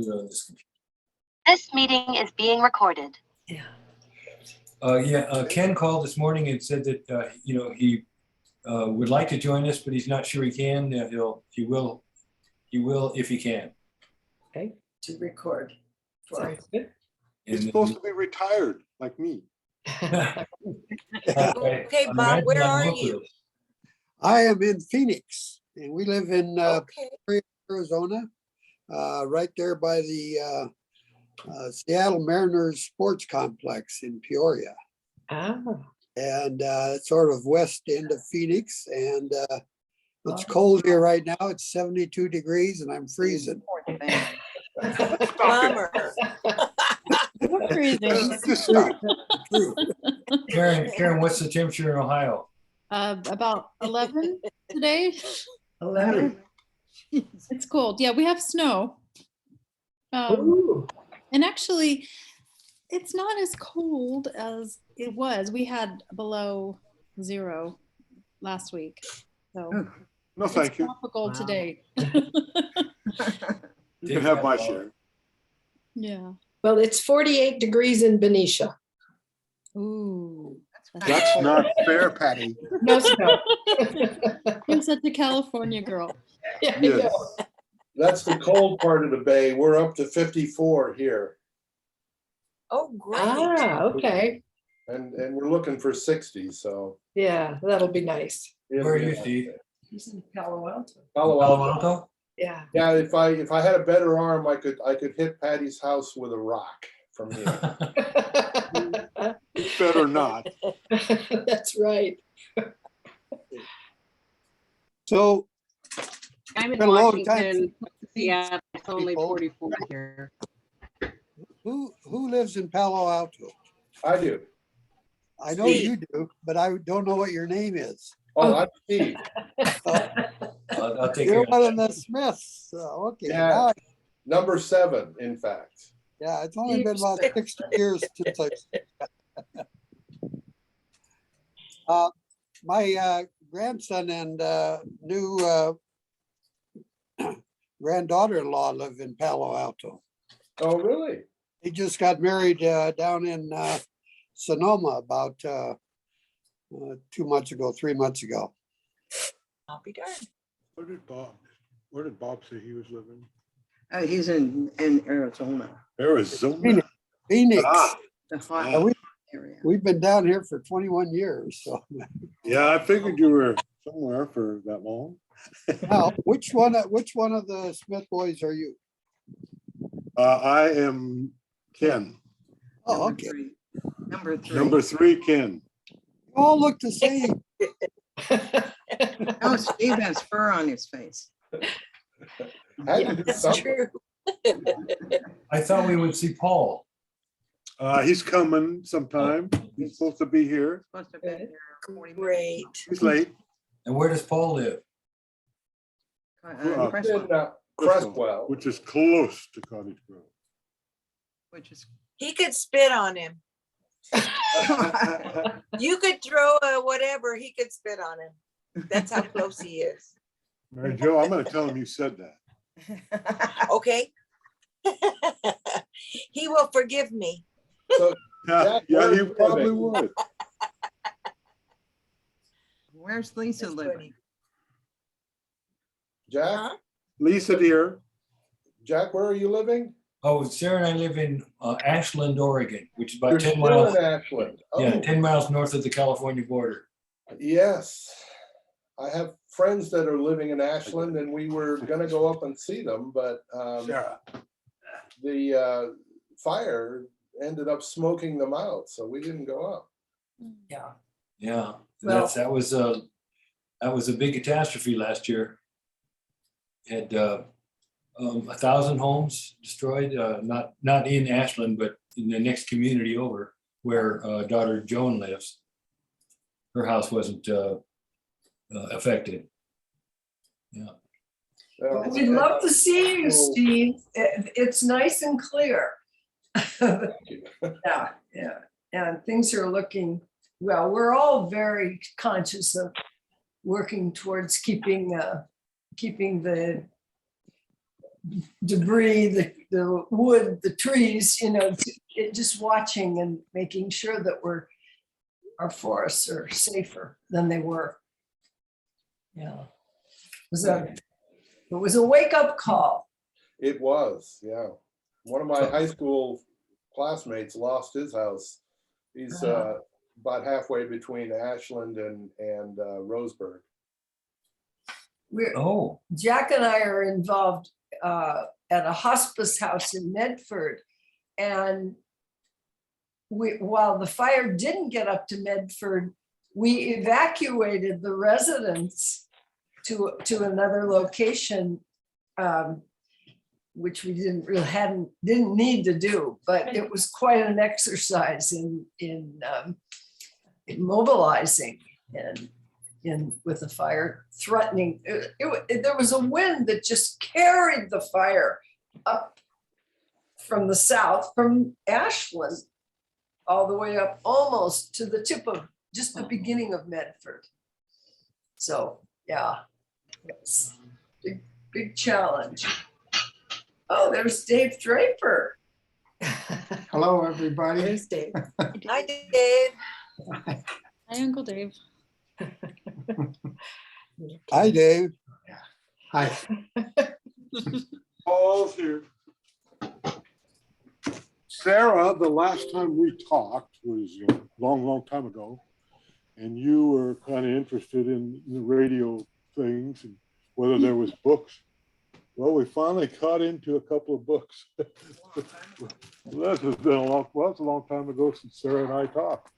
do it on this computer. This meeting is being recorded. Yeah. Ken called this morning and said that, he would like to join us, but he's not sure he can. He will if he can. Okay, to record. Sounds good. He's supposed to be retired, like me. Okay, Bob, where are you? I am in Phoenix, and we live in Okay. Arizona, right there by the Seattle Mariners Sports Complex in Peoria. Ah, And it's sort of west end of Phoenix, and it's cold here right now. It's 72 degrees, and I'm freezing. Bummer. True. Karen, what's the temperature in Ohio? About 11 today. 11. It's cold. Yeah, we have snow. Ooh, And actually, it's not as cold as it was. We had below 0 last week. So No, it's thank you. tropical Wow. today. You can have my share. Yeah. well, it's 48 degrees in Benicia. Ooh. That's not fair, Patty. No snow. You're such a California girl. Yeah, I Yes. know. That's the cold part of the bay. We're up to 54 here, Oh, great. Ah, okay. and we're looking for 60. So Yeah, that'll be nice. Where are you, Steve? He's in Palo Alto. Palo Palo Alto. Alto? Yeah. Yeah, if I had a better arm, I could hit Patty's house with a rock from here. Better not. That's right. So I'm in Been a long time Washington. since Yeah, it's only people. 44 here. who lives in Palo Alto? I do. I know you do, but I don't know what your name is. Oh, I'm Steve. I'll take care You're of one it. of the Smiths. Okay. Yeah. now Number 7, in fact. Yeah, it's only been about 60 years since my grandson and new granddaughter-in-law live in Palo Alto. Oh, really? He just got married down in Sonoma about 2 months ago, 3 months ago. I'll be darned. Where did Bob say he was living? He's in Arizona, Arizona. Phoenix. Ah, the hot Yeah, area. we've been down here for 21 years. So yeah, I figured you were somewhere for that long. now, which one of the Smith boys are you? I am Ken. Oh, Number okay. 3. Number 3. Number 3, Ken. You all look the same. Oh, Steve has fur on his face. Had to do That's something. true. I thought we would see Paul. He's coming sometime. He's supposed to be here. Supposed to be here 40 minutes. Great. He's late. And where does Paul live? Crestwood, In Crestwell. Which is close to Cottage Grove. which is He could spit on him. You could throw a whatever, he could spit on him. That's how close he is. Mary Jo, I'm gonna tell him you said that. Okay. He will forgive me. So, Yeah, Jack, yeah, where he are you probably living? would. where's Lisa That's living? funny. Jack, Huh? Lisa dear. Jack, where are you living? Oh, Sarah and I live in Ashland, Oregon, which is about You're 10 still miles. in Ashland. Yeah, Oh, 10 miles north of the California border. yes. I have friends that are living in Ashland, and we were gonna go up and see them, but Sarah. the fire ended up smoking them out, so we didn't go up. Yeah. Yeah, Well- that was a big catastrophe last year. Had 1,000 homes destroyed, not in Ashland, but in the next community over where daughter Joan lives. Her house wasn't affected. Yeah. We'd love to see you, Steve. It's nice and clear. Yeah, yeah. And things are looking, well, we're all very conscious of working towards keeping the debris, the wood, the trees, just watching and making sure that our forests are safer than they were. Yeah. It was a wake-up call. It was, yeah. One of my high school classmates lost his house. He's about halfway between Ashland and Roseburg. Jack and I are involved at a hospice house in Medford. And while the fire didn't get up to Medford, we evacuated the residents to another location, which we didn't need to do, but it was quite an exercise in mobilizing and with the fire threatening. There was a wind that just carried the fire up from the south, from Ashland, all the way up almost to the tip of just the beginning of Medford. So yeah, it's big challenge. Oh, there's Dave Draper. Hello, everybody. There's Dave. Hi, Dave. Hi, Uncle Dave. Hi, Dave. Hi. Paul's here. Sarah, the last time we talked was a long time ago, and you were kind of interested in the radio things and whether there was books. Well, we finally caught into a couple of books. That's been a long time ago since Sarah and I talked.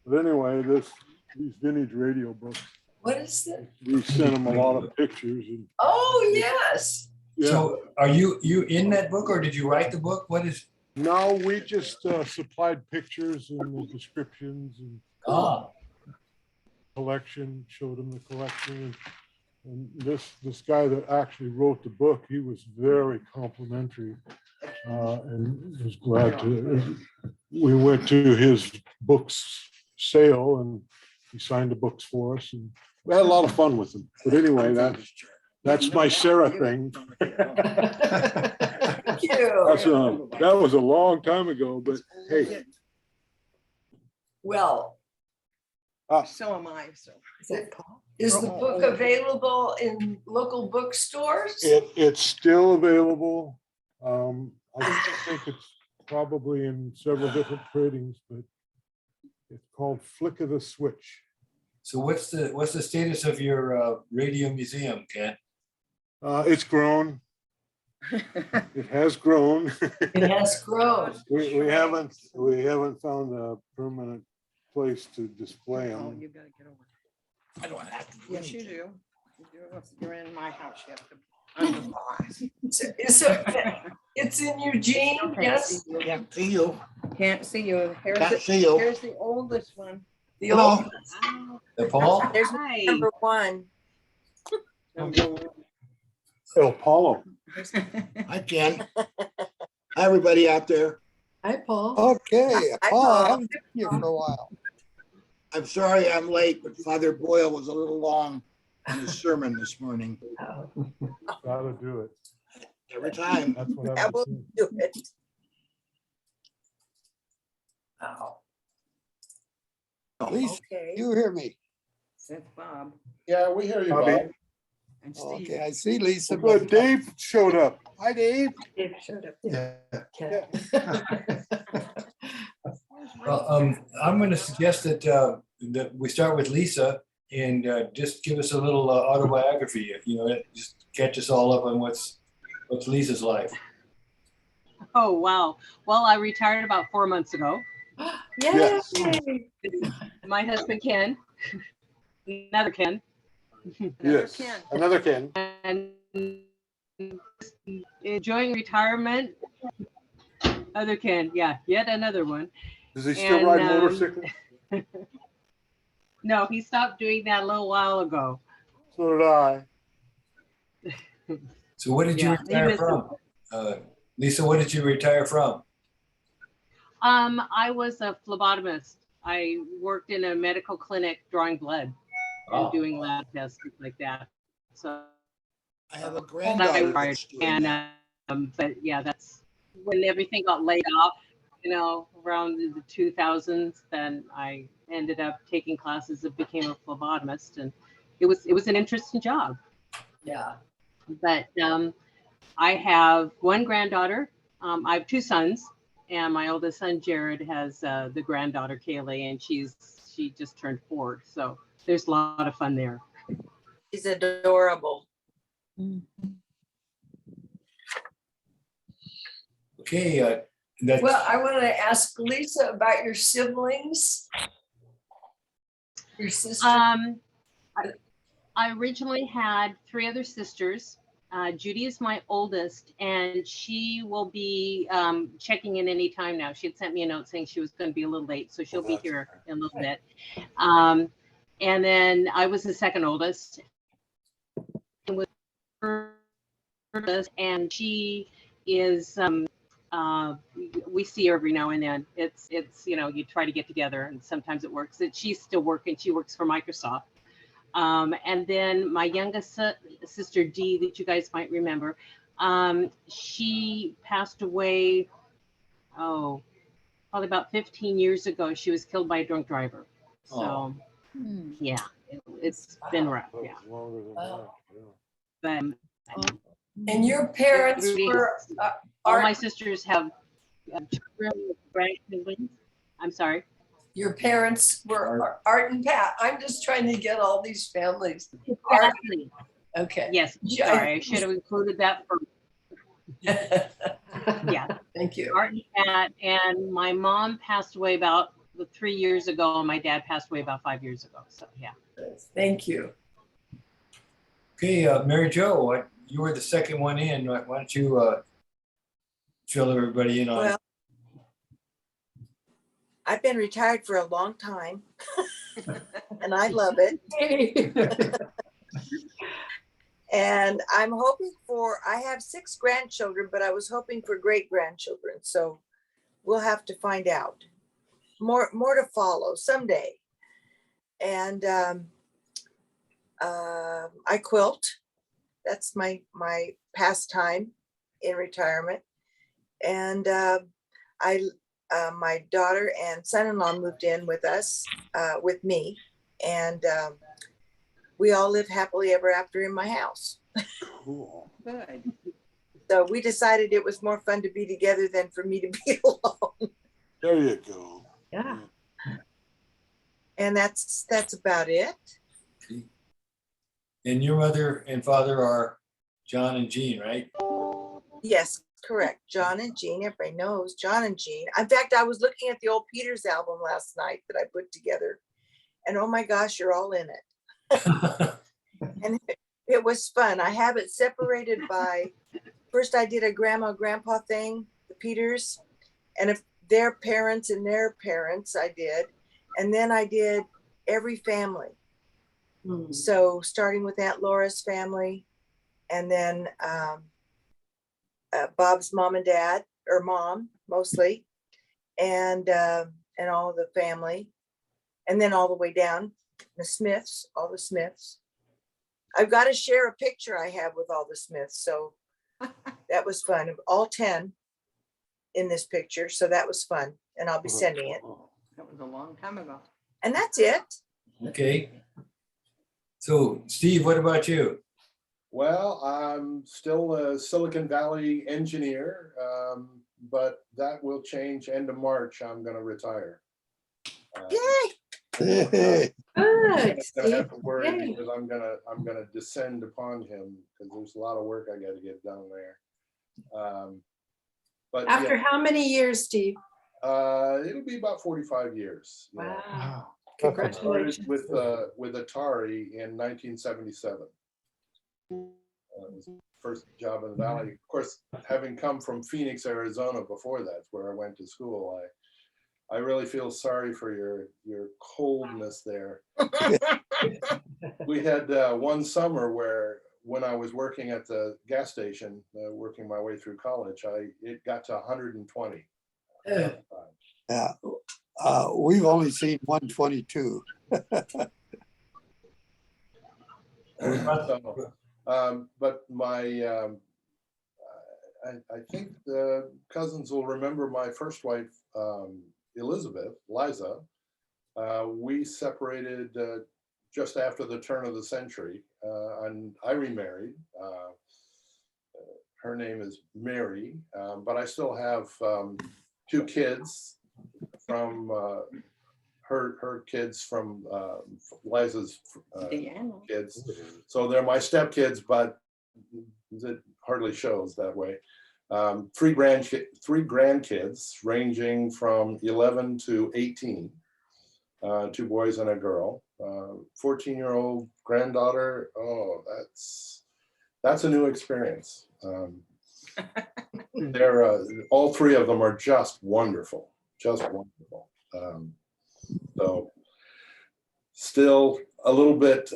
But anyway, these vintage radio books. What is it? We sent them a lot of pictures. And, Oh, yes. yeah. So are you in that book, or did you write the book? What is? No, we just supplied pictures and the descriptions and collection, showed them the collection. And this guy that actually wrote the book, he was very complimentary and was glad to. We went to his books sale and he signed the books for us, and we had a lot of fun with them. But anyway, that's my Sarah thing. Thank you. That was a long time ago, but hey. Well, So am I, so. is the book available in local bookstores? It's still available. I think it's probably in several different printings, but it's called Flick of the Switch. So what's the status of your radio museum, Ken? It's grown. It has grown. It has grown. We haven't found a permanent place to display Oh, them. you gotta get over. I don't have to. Yes, you do. You do. If you're in my house, you have to. I'm the boss. It's in Eugene, yes? Can't see you. Can't see you. Can't see you. Here's the oldest one. The Hello. old, Paul? There's number one. El Palo. Hi, Jen. Hi, everybody out there. Hi, Paul. Okay, Hi, Paul, I Paul. haven't seen you for a while. I'm sorry I'm late, but Father Boyle was a little long on his sermon this morning. Gotta do it. Every time. That's what That I will was do it. Lisa, Okay. you hear me? That's Bob Yeah, we hear you, Bobby. Bob. and Steve. Okay, I see Lisa. Good, but- Dave showed up. Hi, Dave. Dave showed up. Yeah. Well, I'm going to suggest that we start with Lisa and just give us a little autobiography. Just catch us all up on what's Lisa's life. Oh, wow. Well, I retired about 4 months ago. Yay. My husband, Ken, another Ken, Yes, Ken. another Ken. and enjoying retirement. Other Ken, yeah, yet another one. Does he still And, ride motorcycles? No, he stopped doing that a little while ago. So did I. So what did you Yeah, he retire was- from? Lisa, what did you retire from? I was a phlebotomist. I worked in a medical clinic drawing blood and doing lab tests, things like that. So I have a I granddaughter retired, that's doing and that. But yeah, that's when everything got laid off, around the 2000s. Then I ended up taking classes and became a phlebotomist, and it was an interesting job. Yeah. But I have one granddaughter. I have two sons, and my oldest son Jared has the granddaughter Kaylee, and she just turned 4. So there's a lot of fun there. She's adorable. Okay, that's, Well, I want to ask Lisa about your siblings. Your sister. I originally had 3 other sisters. Judy is my oldest, and she will be checking in any time now. She had sent me a note saying she was going to be a little late, so she'll be here in a little bit. And then I was the second oldest, and she is. We see her every now and then. It's you try to get together, and sometimes it works. She's still working. She works for Microsoft. And then my youngest sister Dee, that you guys might remember, she passed away, probably about 15 years ago. She was killed by a drunk driver. So yeah, it's been rough. That was Yeah. longer than that, yeah. But And your parents were all my sisters have children with grandchildren. I'm sorry. your parents were Art and Pat. I'm just trying to get all these families. Exactly. Okay. Yes. Sorry, I should have included that first. Yeah. Thank you. Art and Pat, and my mom passed away about 3 years ago, and my dad passed away about 5 years ago. So yeah. Thank you. okay, Mary Jo, you were the second one in. Why don't you fill everybody in on? Well, I've been retired for a long time and I love it. And I'm hoping I have 6 grandchildren, but I was hoping for great grandchildren. So we'll have to find out. More to follow someday. And I quilt. That's my pastime in retirement. And my daughter and son-in-law moved in with us, with me. And we all live happily ever after in my house. Cool. Good. So we decided it was more fun to be together than for me to be alone. There you go. Yeah. And that's about it. And your mother and father are John and Jean, right? Yes, correct. John and Jean, everybody knows John and Jean. In fact, I was looking at the old Peters album last night that I put together, and oh my gosh, you're all in it. And it was fun. I have it separated by, first I did a grandma grandpa thing, the Peters, and if their parents and their parents I did, and then I did every family. So starting with Aunt Laura's family, and then Bob's mom and dad, or mom mostly, and all of the family, and then all the way down the Smiths, all the Smiths. I've got to share a picture I have with all the Smiths, so that was fun. All 10 in this picture, so that was fun, and I'll be sending it. That was a long time ago. And that's it. Okay. So Steve, what about you? Well, I'm still a Silicon Valley engineer, but that will change end of March. I'm going to retire. Yay! Hey, Good. I'm gonna have to worry Yay. because I'm gonna descend upon him because there's a lot of work I got to get done there. But After how many years, Steve? it'll be about 45 years. you know. Wow. I started Congratulations. with Atari in 1977. It was the first job in the Valley. Of course, having come from Phoenix, Arizona before that's where I went to school. I really feel sorry for your coldness there. We had one summer where when I was working at the gas station, working my way through college, it got to 120. yeah. We've only seen 122. But I think the cousins will remember my first wife, Elizabeth, Liza. We separated just after the turn of the century, and I remarried. Her name is Mary, but I still have 2 kids from her kids from Liza's kids. So they're my stepkids, but it hardly shows that way. 3 grandkids ranging from 11 to 18, 2 boys and a girl. 14-year-old granddaughter. Oh, that's a new experience. They're all 3 of them are just wonderful, just wonderful. So still a little bit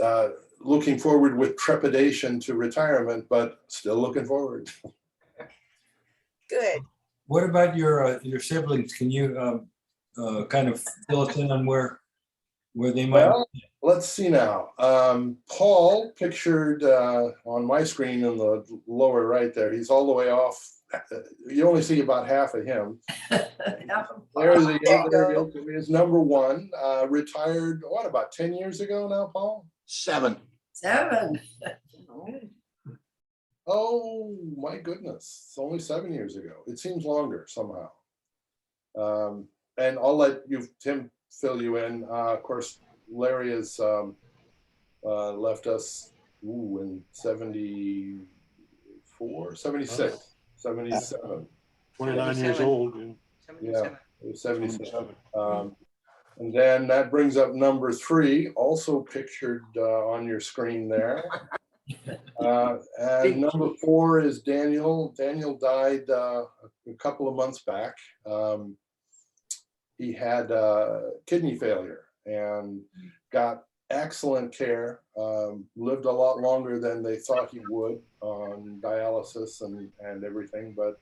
looking forward with trepidation to retirement, but still looking forward. Good. What about your siblings? Can you kind of fill us in on where they might? Well, let's see now. Paul, pictured on my screen in the lower right there, he's all the way off. You only see about half of him. There's the younger, is number 1, retired, what, about 10 years ago now, Paul? 7. 7. Oh, my goodness. It's only 7 years ago. It seems longer somehow. And I'll let Tim fill you in. Of course, Larry has left us in 74, 76, 77. 29 years old. Yeah, 77. And then that brings up number 3, also pictured on your screen there. And number 4 is Daniel. Daniel died a couple of months back. He had kidney failure and got excellent care, lived a lot longer than they thought he would on dialysis and everything, but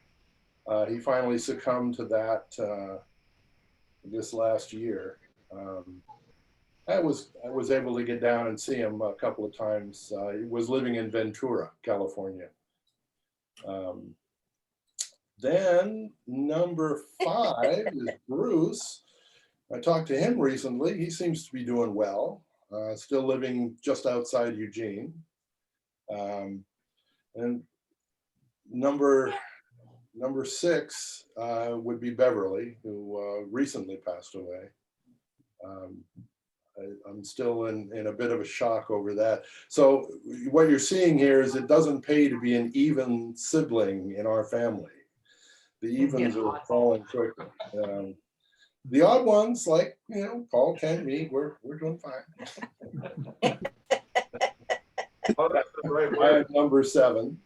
he finally succumbed to that this last year. I was able to get down and see him a couple of times. He was living in Ventura, California. Then number 5 is Bruce. I talked to him recently. He seems to be doing well, still living just outside Eugene. And number 6 would be Beverly, who recently passed away. I'm still in a bit of a shock over that. So what you're seeing here is it doesn't pay to be an even sibling in our family. The evens are falling quickly. The odd ones, like, Paul, Ken, me, we're doing fine. Oh, that's the right I word. have number 7.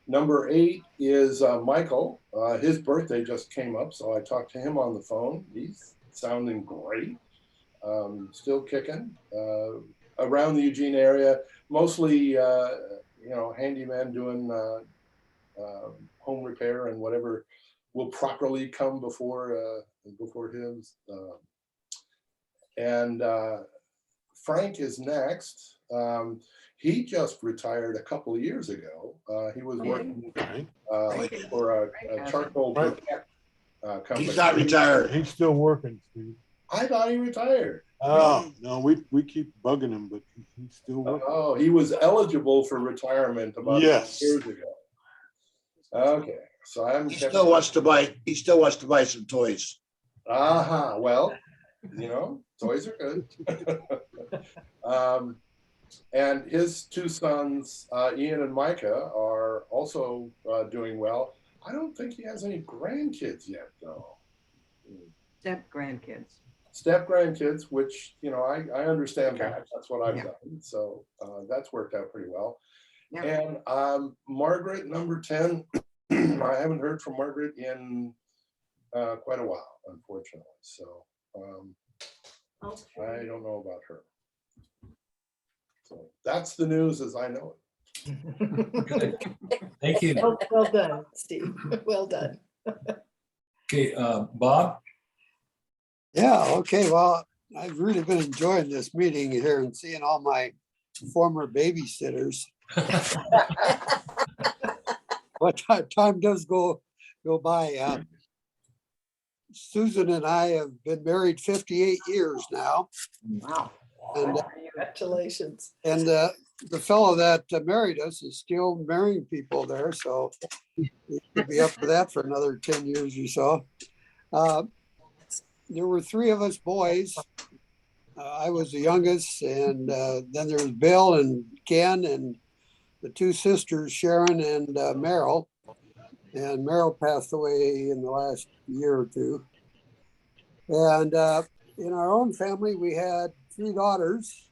Number 8 is Michael. His birthday just came up, so I talked to him on the phone. He's sounding great. Still kicking around the Eugene area, mostly handyman doing home repair and whatever will properly come before his. And Frank is next. He just retired a couple of years ago. He was working for a charcoal briquette company. He's not retired. He's still working, Steve. I thought he retired. Oh, no, we keep bugging him, but he's still working. Oh, he was eligible for retirement about 2 years ago. Okay, so I'm. He still wants to buy some toys. Well, toys are good. And his 2 sons, Ian and Micah, are also doing well. I don't think he has any grandkids yet, though. Step grandkids. Step grandkids, which, I understand that. That's what I've done. So that's worked out pretty well. And Margaret, number 10, I haven't heard from Margaret in quite a while, unfortunately. So I don't know about her. So that's the news as I know it. Thank you. Well done, Steve. Well done. Okay, Bob? Yeah, okay, well, I've really been enjoying this meeting here and seeing all my former babysitters. What time does go by. Susan and I have been married 58 years now. Wow. And Congratulations. the fellow that married us is still marrying people there, so we could be up for that for another 10 years or so. There were three of us boys. I was the youngest, and then there's Bill and Ken and the two sisters, Sharon and Meryl. And Meryl passed away in the last year or two. And in our own family, we had 3 daughters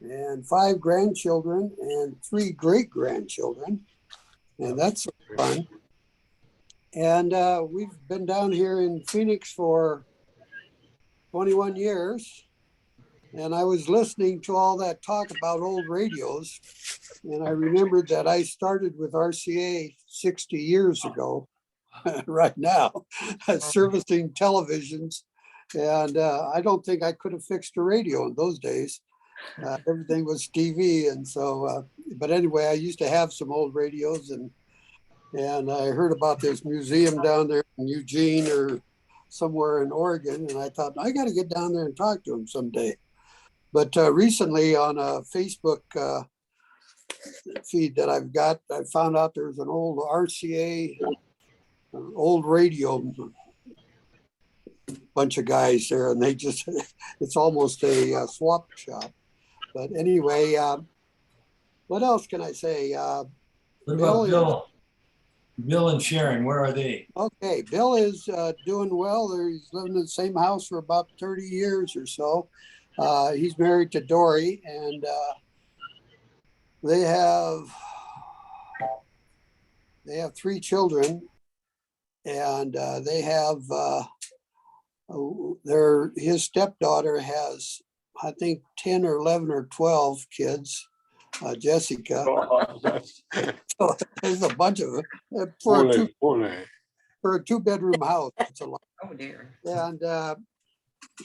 and 5 grandchildren and 3 great-grandchildren. And that's fun. And we've been down here in Phoenix for 21 years. And I was listening to all that talk about old radios. And I remembered that I started with RCA 60 years ago, right now, servicing televisions. And I don't think I could have fixed a radio in those days. Everything was TV. And so, but anyway, I used to have some old radios, and I heard about this museum down there in Eugene or somewhere in Oregon. And I thought, I got to get down there and talk to them someday. But recently on a Facebook feed that I've got, I found out there's an old RCA, old radio, bunch of guys there, and they just, it's almost a swap shop. But anyway, what else can I say? What about Bill and Sharon, where are they? Okay, Bill is doing well. He's living in the same house for about 30 years or so. He's married to Dory, and they have 3 children, and they have his stepdaughter has, I think, 10 or 11 or 12 kids, Jessica. So there's a bunch of them for a 2-bedroom house. It's a lot. Oh dear. And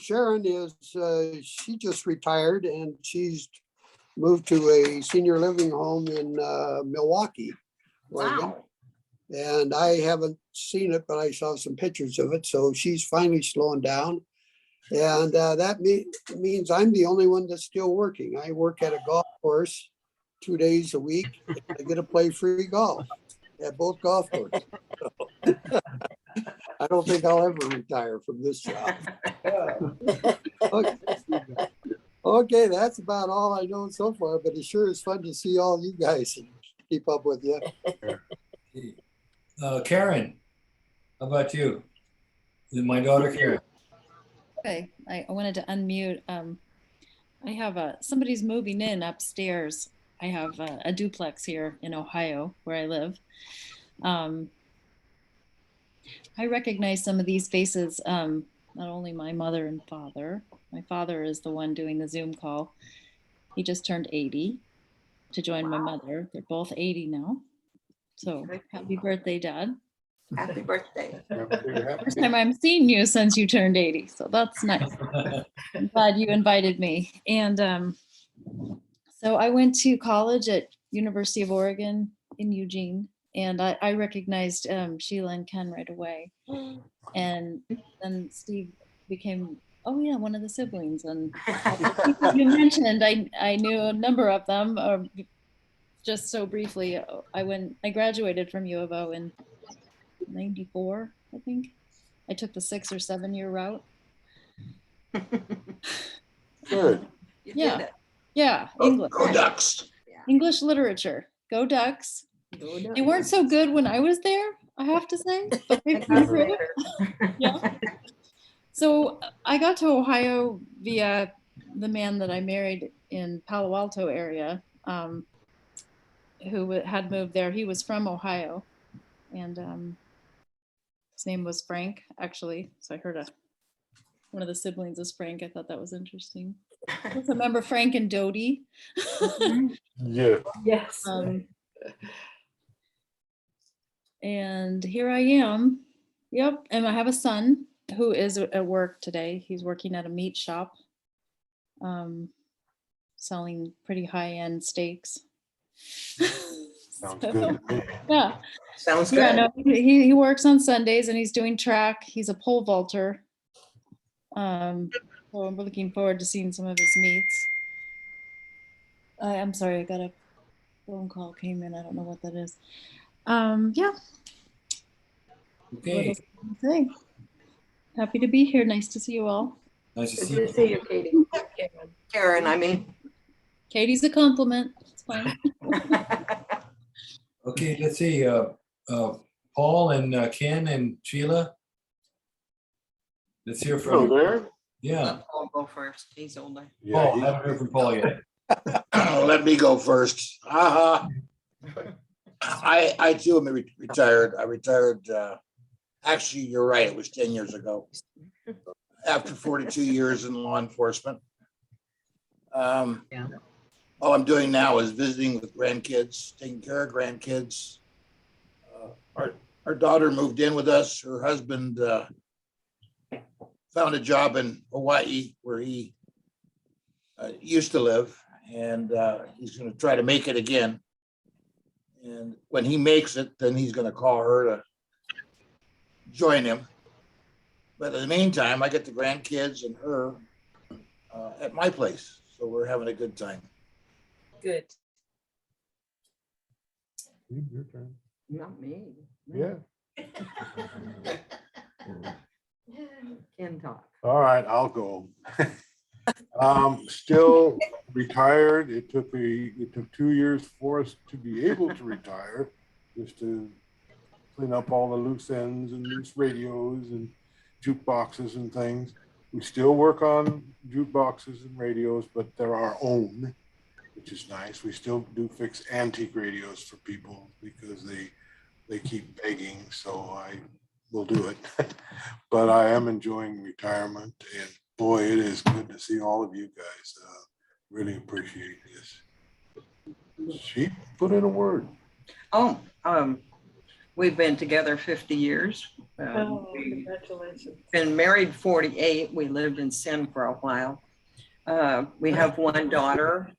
Sharon is, she just retired, and she's moved to a senior living home in Milwaukee, Oregon. Wow. And I haven't seen it, but I saw some pictures of it. So she's finally slowing down. And that means I'm the only one that's still working. I work at a golf course 2 days a week. I get to play free golf at both golf courses. I don't think I'll ever retire from this job. Okay, that's about all I know so far, but it sure is fun to see all you guys and keep up with you. Karen, how about you? My daughter Karen. Okay, I wanted to unmute. I have somebody's moving in upstairs. I have a duplex here in Ohio where I live. I recognize some of these faces, not only my mother and father. My father is the one doing the Zoom call. He just turned 80 to join my mother. They're both 80 now. So happy birthday, Dad. Happy birthday. First time I'm seeing you since you turned 80. So that's nice. I'm glad you invited me. And so I went to college at University of Oregon in Eugene. And I recognized Sheila and Ken right away. And then Steve became, oh yeah, one of the siblings. And you mentioned, I knew a number of them, just so briefly. I graduated from U of O in 94, I think. I took the 6 or 7 year route. Good. Yeah. Yeah. English. Go Ducks. English literature. Go Ducks. They weren't so good when I was there, I have to say. But they've improved. Yeah. So I got to Ohio via the man that I married in Palo Alto area, who had moved there. He was from Ohio, and his name was Frank, actually. So I heard one of the siblings is Frank. I thought that was interesting. I remember Frank and Dodie. Yeah. Yes. And here I am. Yep. And I have a son who is at work today. He's working at a meat shop, selling pretty high-end steaks. Sounds So, good. to me. yeah. Sounds Yeah, good. no, he works on Sundays and he's doing track. He's a pole vaulter. So I'm looking forward to seeing some of his meets. I'm sorry, I got a phone call came in. I don't know what that is. Yeah. What Okay, else can I say? Happy to be here. Nice to see you all. nice to Good see to you. see you, Katie. Karen, I mean. Katie's a compliment. It's fine. Okay, let's see, Paul and Ken and Sheila. Let's hear Hello from, there. yeah, Let Paul go first. He's older. Yeah, Paul, he's- haven't heard from Paul yet. Let me go first. I too am retired. I retired, actually, you're right, it was 10 years ago. After 42 years in law enforcement. Yeah. All I'm doing now is visiting with grandkids, taking care of grandkids. Our daughter moved in with us. Her husband found a job in Hawaii where he used to live, and he's going to try to make it again. And when he makes it, then he's going to call her to join him. But in the meantime, I get the grandkids and her at my place. So we're having a good time. Good. Your turn. Not me. Yeah. Can talk. All right, I'll go. Still retired. It took 2 years for us to be able to retire, just to clean up all the loose ends and loose radios and jukeboxes and things. We still work on jukeboxes and radios, but they're our own, which is nice. We still do fix antique radios for people because they keep begging, so I will do it. But I am enjoying retirement, and boy, it is good to see all of you guys. Really appreciate this. She put in a word. Oh, we've been together 50 years. We've Congratulations. been married 48. We lived in Sin for a while. We have one daughter.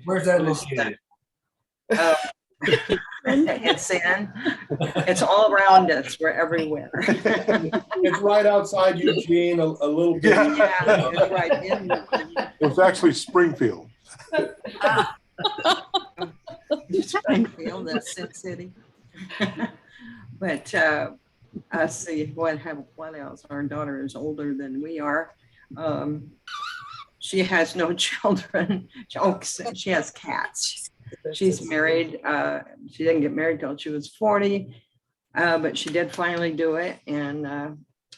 Where's that located? It's Sin. It's all around us. We're everywhere. It's right outside Eugene, a little bit. Yeah, it's right in. It was actually Springfield. Springfield, that's Sin City. But let's see, what else? Our daughter is older than we are. She has no children. She has cats. She's married. She didn't get married till she was 40, but she did finally do it. And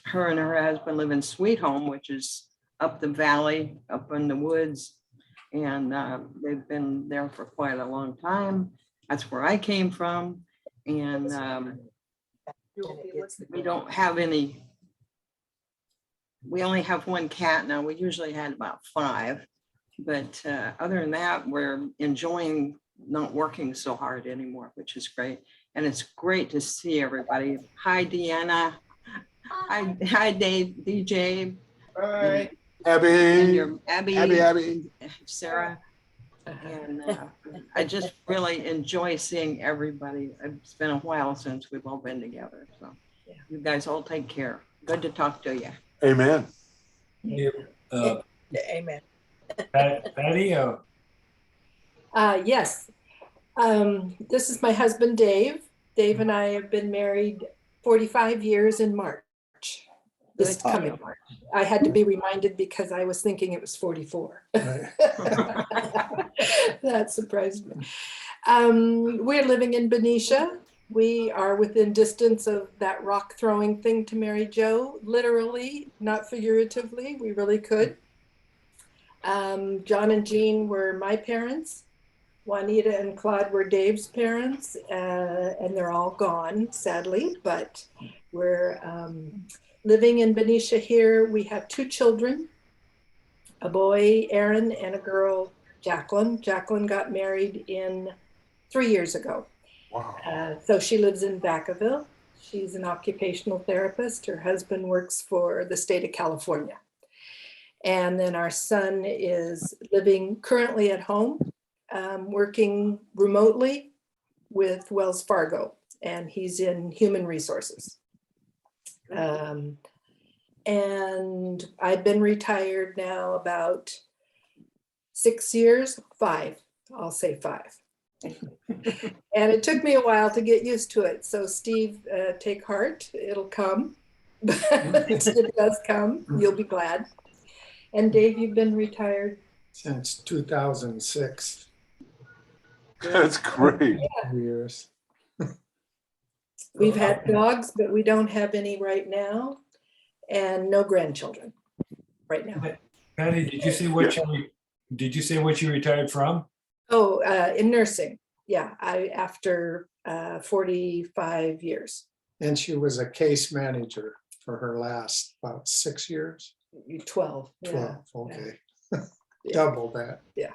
her and her husband live in Sweet Home, which is up the valley, up in the woods. And they've been there for quite a long time. That's where I came from. And we don't have any. We only have one cat now. We usually had about 5. But other than that, we're enjoying not working so hard anymore, which is great. And it's great to see everybody. Hi, Deanna. Hi, Dave, DJ. Hi. And Abby. your Abby, Abby. Sarah. And I just really enjoy seeing everybody. It's been a while since we've all been together. So you guys all take care. Good to talk to you. Amen. Amen. Patty, Yes. This is my husband, Dave. Dave and I have been married 45 years in March. This Good. coming March. I had to be reminded because I was thinking it was 44. That surprised me. We're living in Benicia. We are within distance of that rock throwing thing to Mary Jo, literally, not figuratively. We really could. John and Jean were my parents. Juanita and Claude were Dave's parents, and they're all gone, sadly, but we're living in Benicia here. We have 2 children, a boy, Aaron, and a girl, Jacqueline. Jacqueline got married 3 years ago. Wow. So she lives in Vacaville. She's an occupational therapist. Her husband works for the state of California. And then our son is living currently at home, working remotely, with Wells Fargo, and he's in human resources. And I've been retired now about 6 years, 5, I'll say 5. And it took me a while to get used to it. So Steve, take heart, it'll come. But it does come, you'll be glad. And Dave, you've been retired? Since 2006. That's great. Years. We've had dogs, but we don't have any right now, and no grandchildren right now. Patty, did you say what you retired from? Oh, in nursing. Yeah, after 45 years. And she was a case manager for her last about 6 years. 12. 12, okay. Yeah. Double that. Yeah.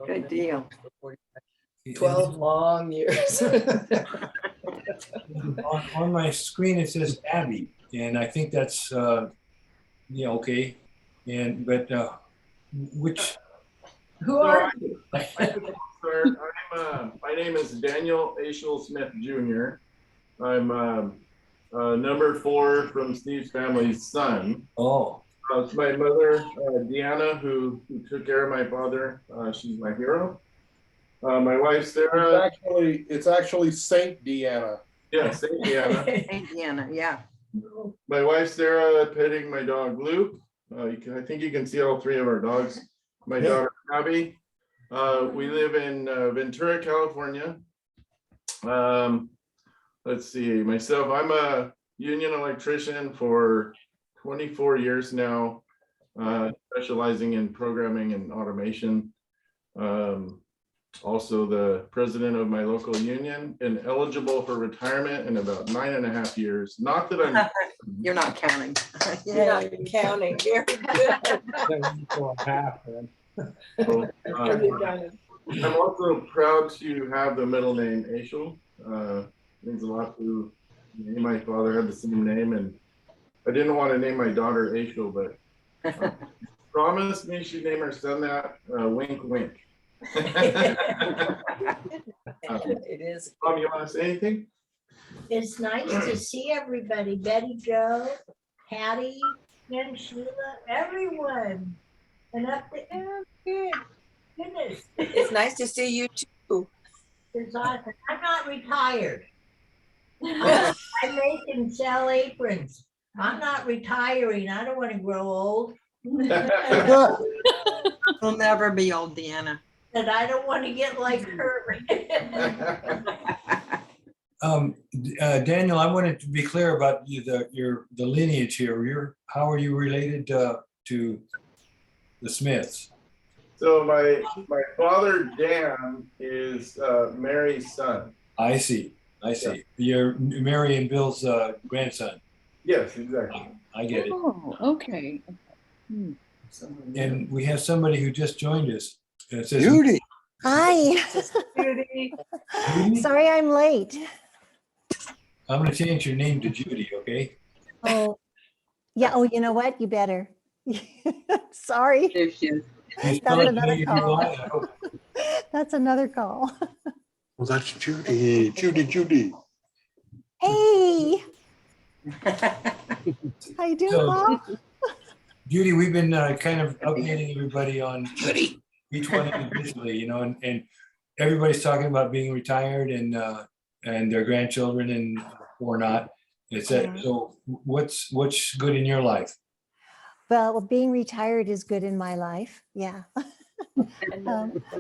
Good deal. 12 long years. On my screen, it says Abby, and I think that's, yeah, okay. But which? Who are you? My name is Daniel Acial Smith Jr. I'm number 4 from Steve's family's son. Oh. It's my mother, Deanna, who took care of my father. She's my hero. My wife, Sarah. It's actually Saint Deanna. Yeah, Saint Deanna. Saint Deanna, yeah. My wife, Sarah, petting my dog, Luke. I think you can see all 3 of our dogs. My daughter, Abby. We live in Ventura, California. Let's see, myself, I'm a union electrician for 24 years now, specializing in programming and automation. Also the president of my local union and eligible for retirement in about 9.5 years. Not that I'm You're not counting. You're not counting. Very good. I'm also proud to have the middle name Acial. Means a lot to me. My father had the same name, and I didn't want to name my daughter Acial, but promised me she'd name her son that. Wink, wink. It is. Mom, you want to say anything? It's nice to see everybody, Betty Jo, Patty, and Sheila, everyone. And up there, oh, good, goodness. It's nice to see you too. It's awesome. I'm not retired. I make and sell aprons. I'm not retiring. I don't want to grow old. We'll never be old, Deanna. And I don't want to get like her. Daniel, I wanted to be clear about the lineage here. How are you related to the Smiths? So my father Dan is Mary's son. I see. Yeah. You're Mary and Bill's grandson. Yes, exactly. I get it. Oh, okay. And we have somebody who just joined us. It says, Judy. Hi. Judy. Sorry I'm late. I'm going to change your name to Judy, okay? Oh, yeah. Oh, you know what? You better. Sorry. There she is. You That's spell it another Judy, call. I hope. That's another call. Well, that's Judy. Judy. Hey. How you doing, So- Bob? Judy, we've been kind of updating everybody on each one individually, and everybody's talking about being retired and their grandchildren and or not. It's that. So what's good in your life? Well, being retired is good in my life. Yeah.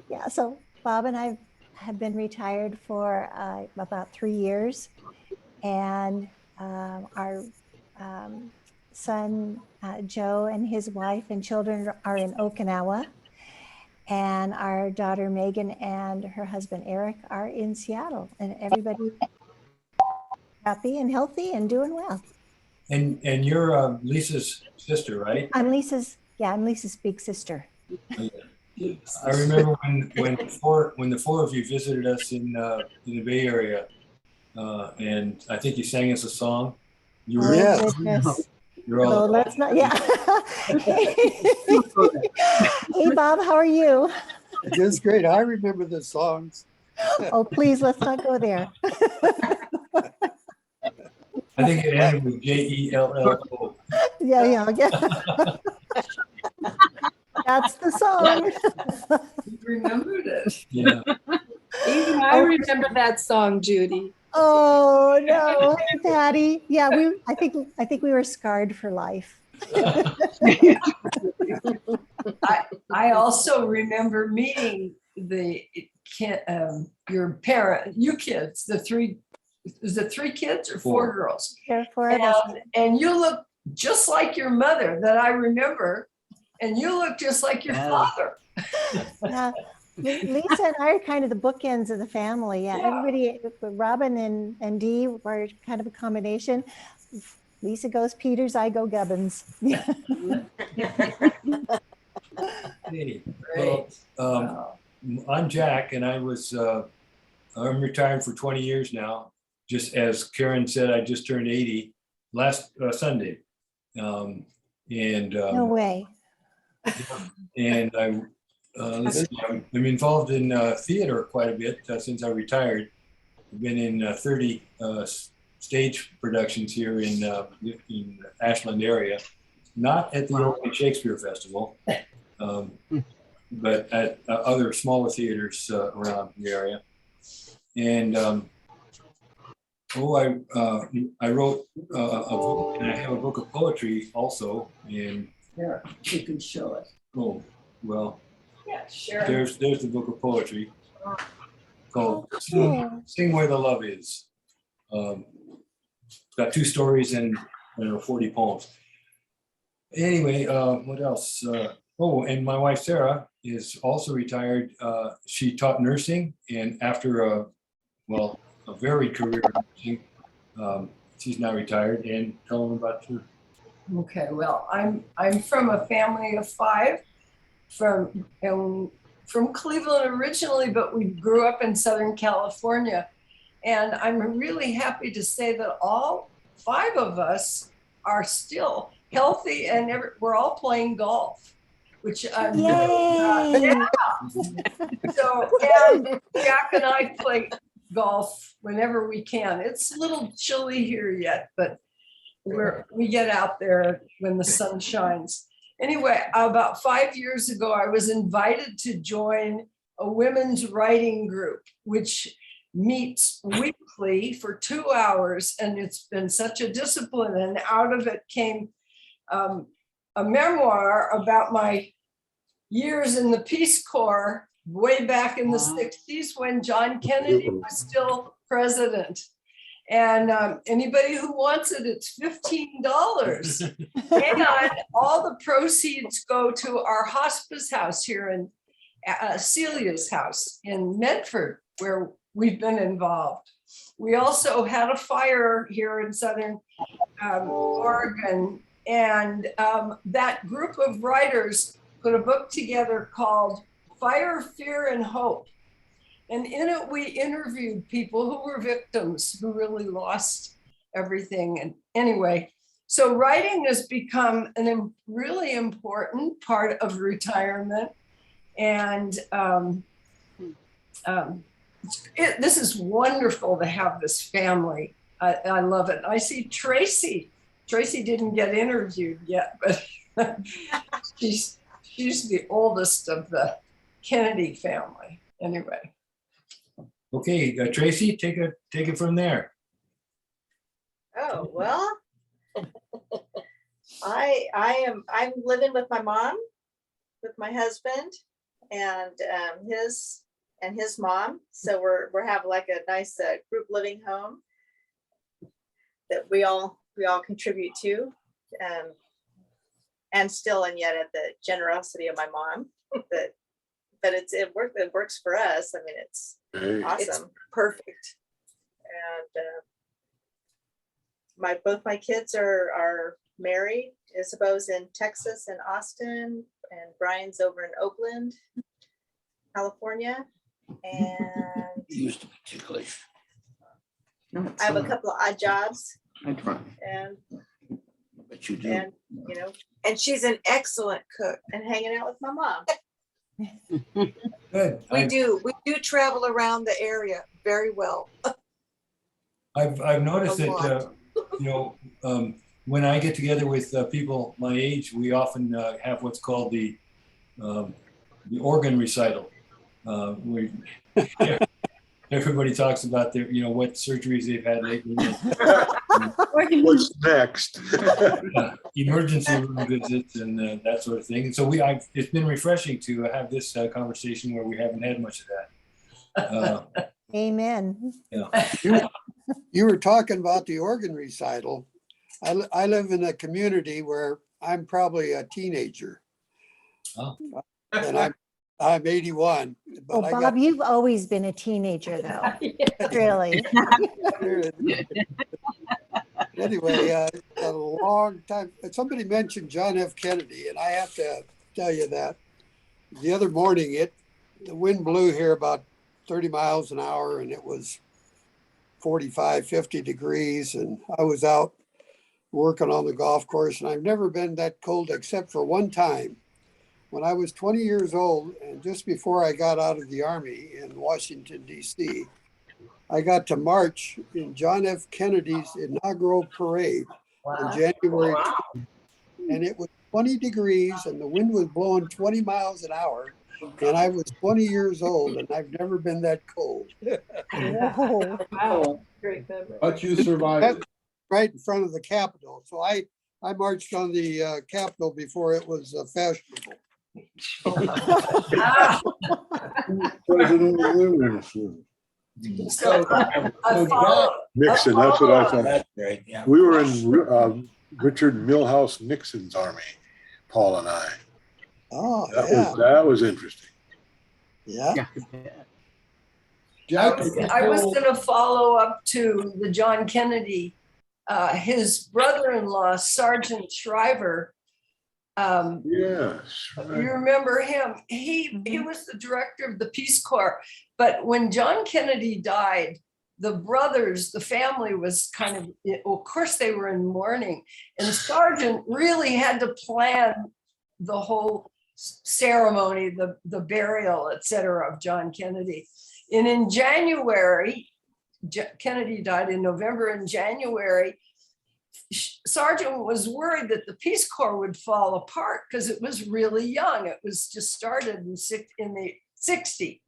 Yeah. So Bob and I have been retired for about 3 years, and our son Joe and his wife and children are in Okinawa, and our daughter Megan and her husband Eric are in Seattle, and everybody happy and healthy and doing well. And you're Lisa's sister, right? I'm Lisa's big sister. I remember when the four of you visited us in the Bay Area, and I think you sang us a song. You were, Goodness. You're all. Oh, let's not. Yeah. Hey, Bob, how are you? It's great. I remember the songs. Oh, please, let's not go there. I think it ended with Jello. Yeah. That's the song. You remembered it. Yeah. Even I remember that song, Judy. Oh no, Patty. Yeah, I think we were scarred for life. I also remember meeting your parent, you kids, is it 3 kids or 4 girls? There are 4 of us. And you look just like your mother that I remember, and you look just like your father. Yeah. Lisa and I are kind of the bookends of the family. Yeah, everybody, Robin and Dee were kind of a combination. Lisa goes Peters, I go Gubbins. Hey, well, I'm Jack, and I'm retired for 20 years now. Just as Karen said, I just turned 80 last Sunday. No way. And let's see, I'm involved in theater quite a bit since I retired. I've been in 30 stage productions here in Ashland area, not at the Oakland Shakespeare Festival, but at other smaller theaters around the area. And I wrote a book, and I have a book of poetry also. And here, you can show it. Oh, well. Yeah, sure. There's the book of poetry called Sing Where the Love Is. It's got 2 stories and 40 poems. Anyway, what else? And my wife Sarah is also retired. She taught nursing, and after a varied career in nursing, she's now retired. And tell them about you. Okay, well, I'm from a family of 5. From Cleveland originally, but we grew up in Southern California. And I'm really happy to say that all 5 of us are still healthy, and we're all playing golf, which I'm So Jack and I play golf whenever we can. It's a little chilly here yet, but we get out there when the sun shines. Anyway, about 5 years ago, I was invited to join a women's writing group, which meets weekly for 2 hours. And it's been such a discipline. And out of it came a memoir about my years in the Peace Corps way back in the 60s when John Kennedy was still president. And anybody who wants it, it's $15. And all the proceeds go to our hospice house here in Celia's house in Medford, where we've been involved. We also had a fire here in Southern Oregon, and that group of writers put a book together called Fire, Fear, and Hope. And in it, we interviewed people who were victims, who really lost everything. And anyway, so writing has become a really important part of retirement. And this is wonderful to have this family. I love it. I see Tracy. Tracy didn't get interviewed yet, but she's the oldest of the Kennedy family. Anyway. Okay, Tracy, take it from there. Oh, well, I'm living with my mom, with my husband, and his mom. So we're having like a nice group living home that we all contribute to, and yet at the generosity of my mom. But it works for us. I mean, it's awesome, it's perfect. And both my kids are married. Isabeau's in Texas and Austin, and Brian's over in Oakland, California. And He used to be ticklish. I have a couple of odd jobs. I try. And But you do. and she's an excellent cook and hanging out with my mom. Good. We do travel around the area very well. I've noticed A that, lot. when I get together with people my age, we often have what's called the organ recital. We everybody talks about their, what surgeries they've had lately. What's next? Emergency room visits and that sort of thing. And so it's been refreshing to have this conversation where we haven't had much of that. Amen. Yeah. You were talking about the organ recital. I live in a community where I'm probably a teenager. Oh. And I'm 81. But Well, Bob, you've always been a teenager, though. Really. Anyway, a long time. Somebody mentioned John F. Kennedy, and I have to tell you that the other morning, the wind blew here about 30 miles an hour, and it was 45, 50 degrees, and I was out working on the golf course, and I've never been that cold except for one time. When I was 20 years old, and just before I got out of the Army in Washington, D.C., I got to march in John F. Kennedy's inaugural parade on January 20th. And it was 20 degrees, and the wind was blowing 20 miles an hour. And I was 20 years old, and I've never been that cold. Whoa. Wow. Great memory. But you survived. Right in front of the Capitol. So I marched on the Capitol before it was fashionable. President of the So Nixon, that's what I thought. That's great, yeah. We were in Richard Milhouse Nixon's army, Paul and I. Oh, That was interesting. Yeah. I was going to follow up to the John Kennedy. His brother-in-law, Sergeant Shriver. Yes. You remember him? He was the director of the Peace Corps. But when John Kennedy died, the brothers, the family was of course they were in mourning. And Sergeant really had to plan the whole ceremony, the burial, et cetera, of John Kennedy. And in January, Kennedy died in November. In January, Sergeant was worried that the Peace Corps would fall apart because it was really young. It was just started in the 60s.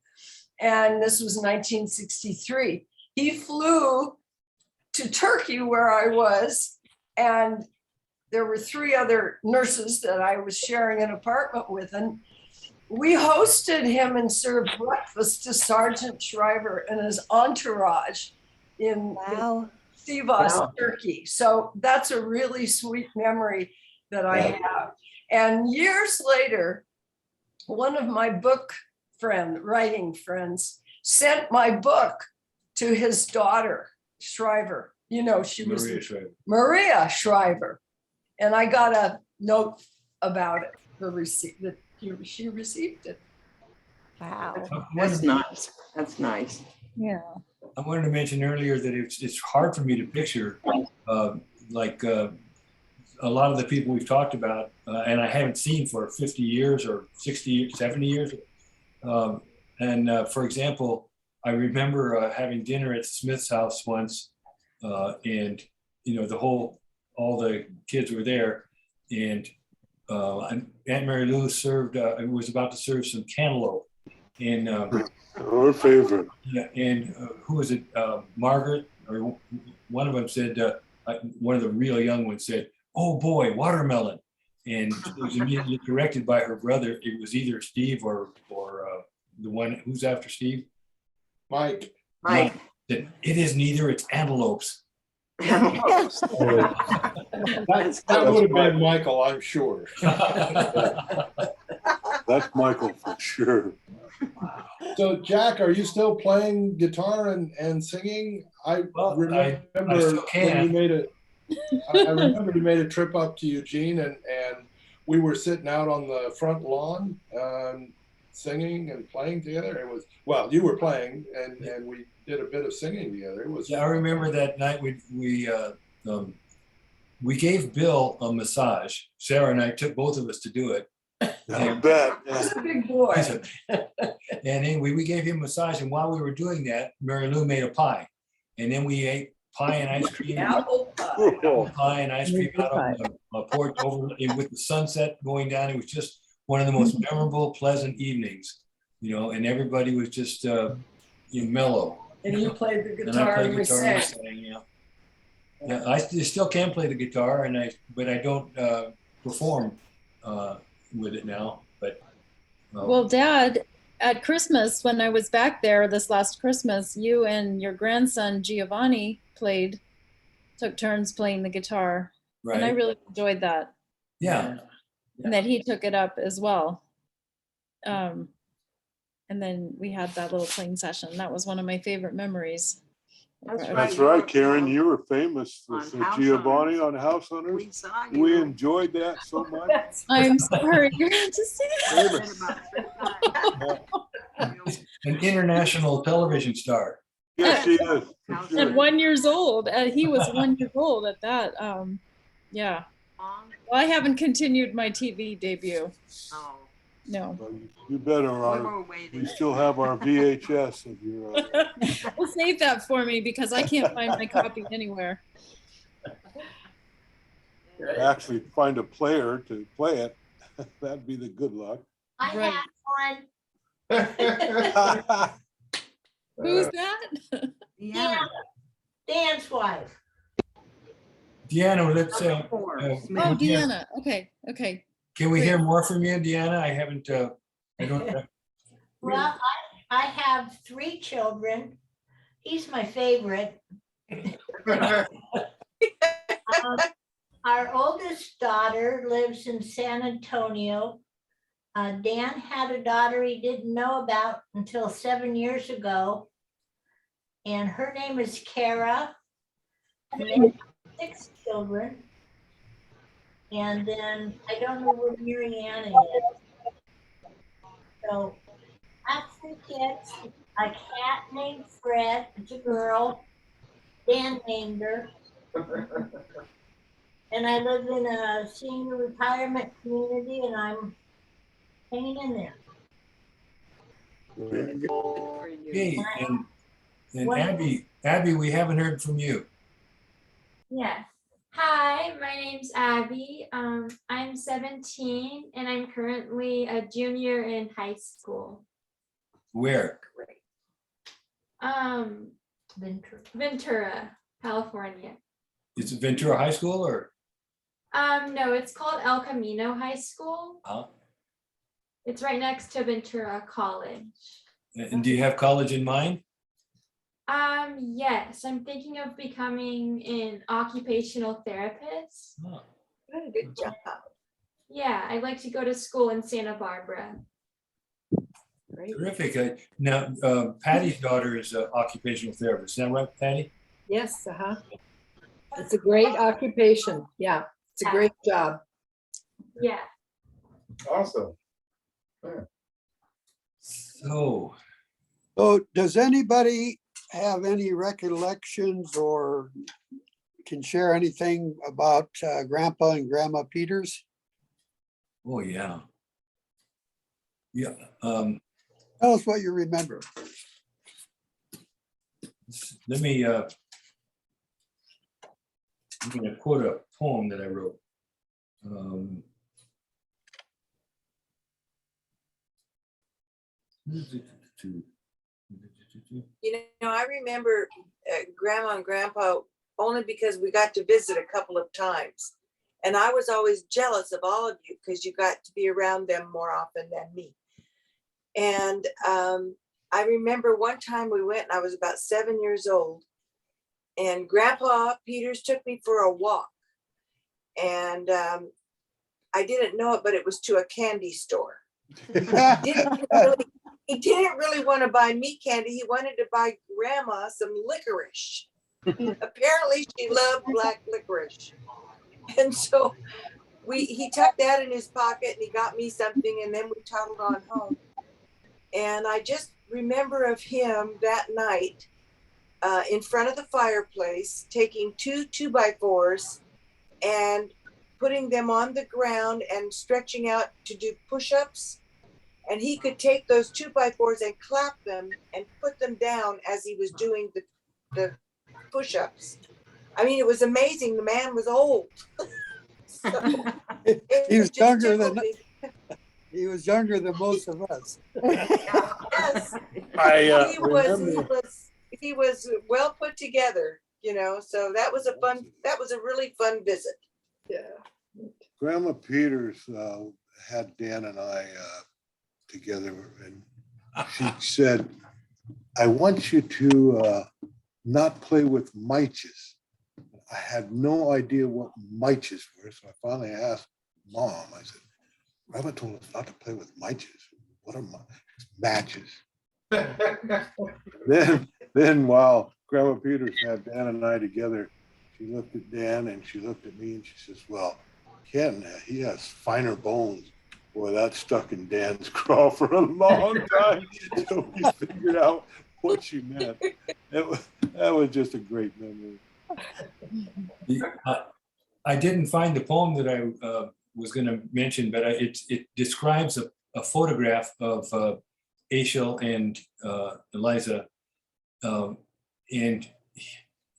And this was 1963. He flew to Turkey where I was, and there were 3 other nurses that I was sharing an apartment with. And we hosted him and served breakfast to Sergeant Shriver and his entourage in Seybold, Turkey. So that's a really sweet memory that I have. And years later, one of my writing friends, sent my book to his daughter, Shriver. She was Maria Shriver. And I got a note about it, that she received it. Wow. That's nice. That's nice. Yeah. I wanted to mention earlier that it's hard for me to picture a lot of the people we've talked about, and I haven't seen for 50 years or 60, 70 years. For example, I remember having dinner at Smith's house once, and all the kids were there, and Aunt Mary Lou was about to serve some cantaloupe, and our favorite. Yeah, and who was it? Margaret, or one of them said, one of the real young ones said, "Oh boy, watermelon," and it was immediately corrected by her brother. It was either Steve or the one who's after Steve. Mike. Said, "It is neither, it's antelopes." That would have been Michael, I'm sure. That's Michael for sure. So Jack, are you still playing guitar and singing? I remember when you made a trip up to Eugene, and we were sitting out on the front lawn singing and playing together. It was, you were playing and we did a bit of singing together. It was. Yeah, I remember that night we gave Bill a massage. Sarah and I took both of us to do it. I bet. He's a big boy. And anyway, we gave him a massage, and while we were doing that, Mary Lou made a pie. And then we ate pie and ice cream. Apple pie. Apple pie and ice cream out on the porch over with the sunset going down. It was just one of the most memorable, pleasant evenings, you know, and everybody was just mellow. And you played the And I guitar played and we guitar and sang. sang, yeah. Yeah, I still can play the guitar, but I don't perform with it now. But Well, Dad, at Christmas, when I was back there this last Christmas, you and your grandson Giovanni took turns playing the guitar. right, And I really enjoyed that. yeah. And that he took it up as well. And then we had that little playing session. That was one of my favorite memories. That's right, Karen. You were famous with Giovanni on House Hunters. We saw you. We enjoyed that so much. I'm sorry you had to say that. An international television star. Yes, she is. for At sure. 1 year old. He was 1 year old at that. Yeah. Well, I haven't continued my TV debut. Oh, No. Well, you better. We still have our VHS of your. Well, save that for me because I can't find my copy anywhere. Actually, find a player to play it. That'd be the good luck. I Right. have one. Who's that? yeah. Dan's wife. Deanna, let's. Oh, Deanna. Okay. Okay. Can we hear more from you, Deanna? I haven't. I don't. Well, I have 3 children. He's my favorite. Our oldest daughter lives in San Antonio. Dan had a daughter he didn't know about until 7 years ago. And her name is Kara. And they have 6 children. And then I don't know where Marianne is. So I have 3 kids. A cat named Fred, it's a girl. Dan named her. And I live in a senior retirement community and I'm hanging in there. Hey, and Abby, we haven't heard from you. Yes. Hi, my name's Abby. I'm 17 and I'm currently a junior in high school. Where? Ventura, California. Is it Ventura High School or? No, it's called El Camino High School. Huh? It's right next to Ventura College. And do you have college in mind? Yes, I'm thinking of becoming an occupational therapist. Oh. Good job. Yeah, I'd like to go to school in Santa Barbara. Terrific. Now, Patty's daughter is an occupational therapist. Is that right, Patty? Yes, it's a great occupation. Yeah, it's a great job. Yeah. Awesome. So does anybody have any recollections or can share anything about Grandpa and Grandma Peters? Oh, yeah. Yeah. Tell us what you remember. Let me, I'm going to quote a poem that I wrote. You know, I remember Grandma and Grandpa only because we got to visit a couple of times. And I was always jealous of all of you because you got to be around them more often than me. And I remember one time we went and I was about 7 years old and Grandpa Peters took me for a walk. And I didn't know it, but it was to a candy store. He didn't really want to buy me candy. He wanted to buy Grandma some licorice. Apparently she loved black licorice. And so he tucked that in his pocket and he got me something and then we toddled on home. And I just remember of him that night in front of the fireplace, taking 2 2x4s and putting them on the ground and stretching out to do push-ups. And he could take those 2x4s and clap them and put them down as he was doing the push-ups. I mean, it was amazing. The man was old. So He was it just younger tickled than, me. he was younger than most of us. Yes. I He was well put together, you know, so that was a really fun visit. Yeah. Grandma Peters had Dan and I together, and she said, I want you to not play with miches. I had no idea what miches were, so I finally asked Mom. I said, Grandma told us not to play with miches. What are matches? Then while Grandma Peters had Dan and I together, she looked at Dan and she looked at me and she says, well, Ken, he has finer bones. Boy, that stuck in Dan's craw for a long time. So we figured out what she meant. That was just a great memory. I didn't find the poem that I was going to mention, but it describes a photograph of Acial and Eliza, and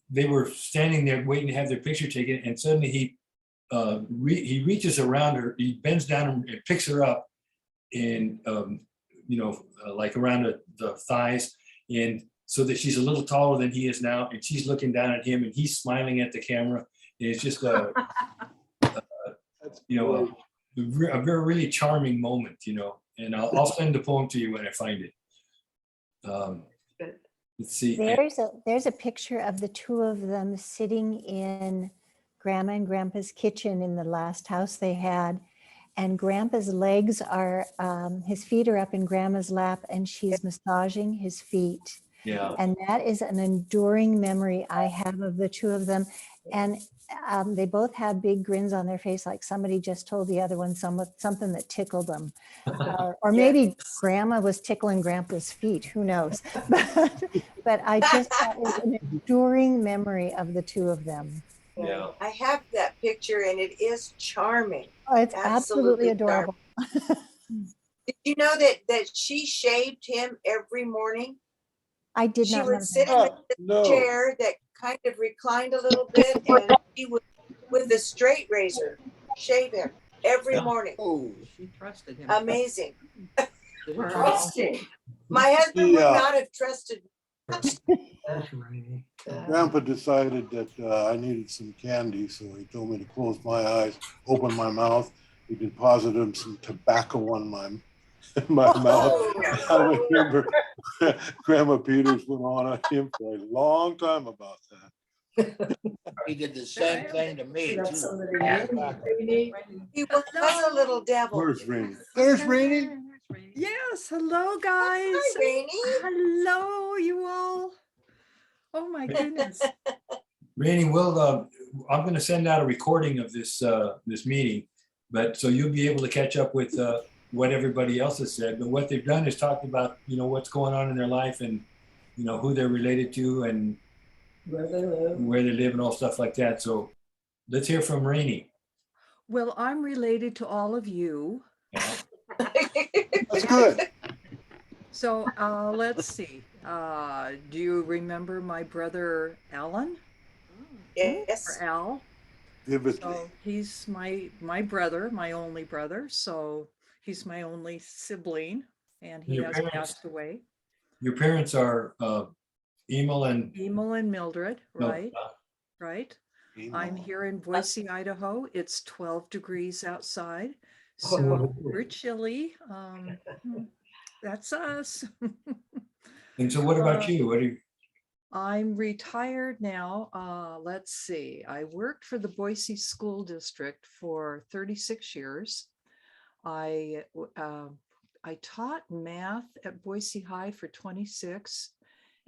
they were standing there waiting to have their picture taken, and suddenly he reaches around her, he bends down and picks her up, and like around the thighs, and so that she's a little taller than he is now, and she's looking down at him, and he's smiling at the camera. And it's just a very really charming moment, and I'll send the poem to you when I find it. Let's see. There's a picture of the two of them sitting in Grandma and Grandpa's kitchen in the last house they had. And Grandpa's legs are, his feet are up in Grandma's lap and she's massaging his feet. Yeah. And that is an enduring memory I have of the two of them. And they both had big grins on their face, like somebody just told the other one something that tickled them. Or maybe Grandma was tickling Grandpa's feet, who knows? But I just, that is an enduring memory of the two of them. Yeah. I have that picture and it is charming. Oh, it's absolutely adorable. Did you know that she shaved him every morning? I did She not would know sit that. in the chair that kind of reclined a little bit, and she would, with a straight razor, shave him every morning. Oh, she trusted him. Amazing. Trusting. My husband would not have trusted me. Grandpa decided that I needed some candy, so he told me to close my eyes, open my mouth. He deposited some tobacco on my mouth. I remember Grandma Peters went on him for a long time about that. He did the same thing to me He was a little devil. Where's Rainey? There's Rainey. Yes, hello guys. Hi, Rainey. Hello, you all. Oh my goodness. Rainey, I'm going to send out a recording of this meeting, but so you'll be able to catch up with what everybody else has said. But what they've done is talked about, what's going on in their life and, who they're related to and where they live and all stuff like that. So let's hear from Rainey. Well, I'm related to all of you. That's good. So let's see. Do you remember my brother Alan? Yes. Or Al? Vividly. So he's my brother, my only brother. So he's my only sibling, and he has passed away. Your parents are Emil and Mildred, right? Right. I'm here in Boise, Idaho. It's 12 degrees outside. So we're chilly. That's us. And so what about you? I'm retired now. Let's see. I worked for the Boise School District for 36 years. I taught math at Boise High for 26,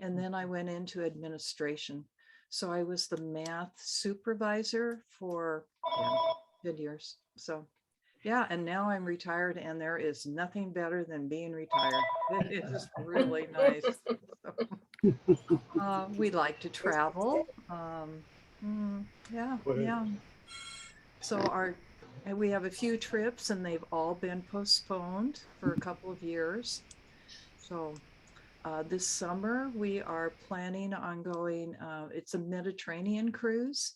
and then I went into administration. So I was the math supervisor for 10 years. So yeah, and now I'm retired, and there is nothing better than being retired. It is really nice. We like to travel. Yeah. So And we have a few trips and they've all been postponed for a couple of years. So this summer we are planning on going, it's a Mediterranean cruise,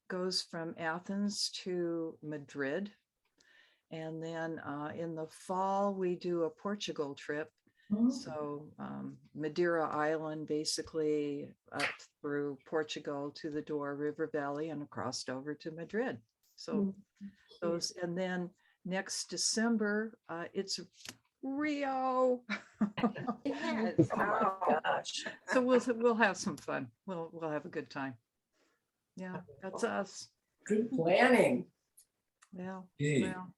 goes from Athens to Madrid. And then in the fall, we do a Portugal trip. So Madeira Island, basically up through Portugal to the Douro River Valley and across over to Madrid. So those, and then next December, it's Rio. Yes. Oh my gosh. So we'll have some fun. We'll have a good time. Yeah, that's us. Good planning. Yeah. Yay. Well,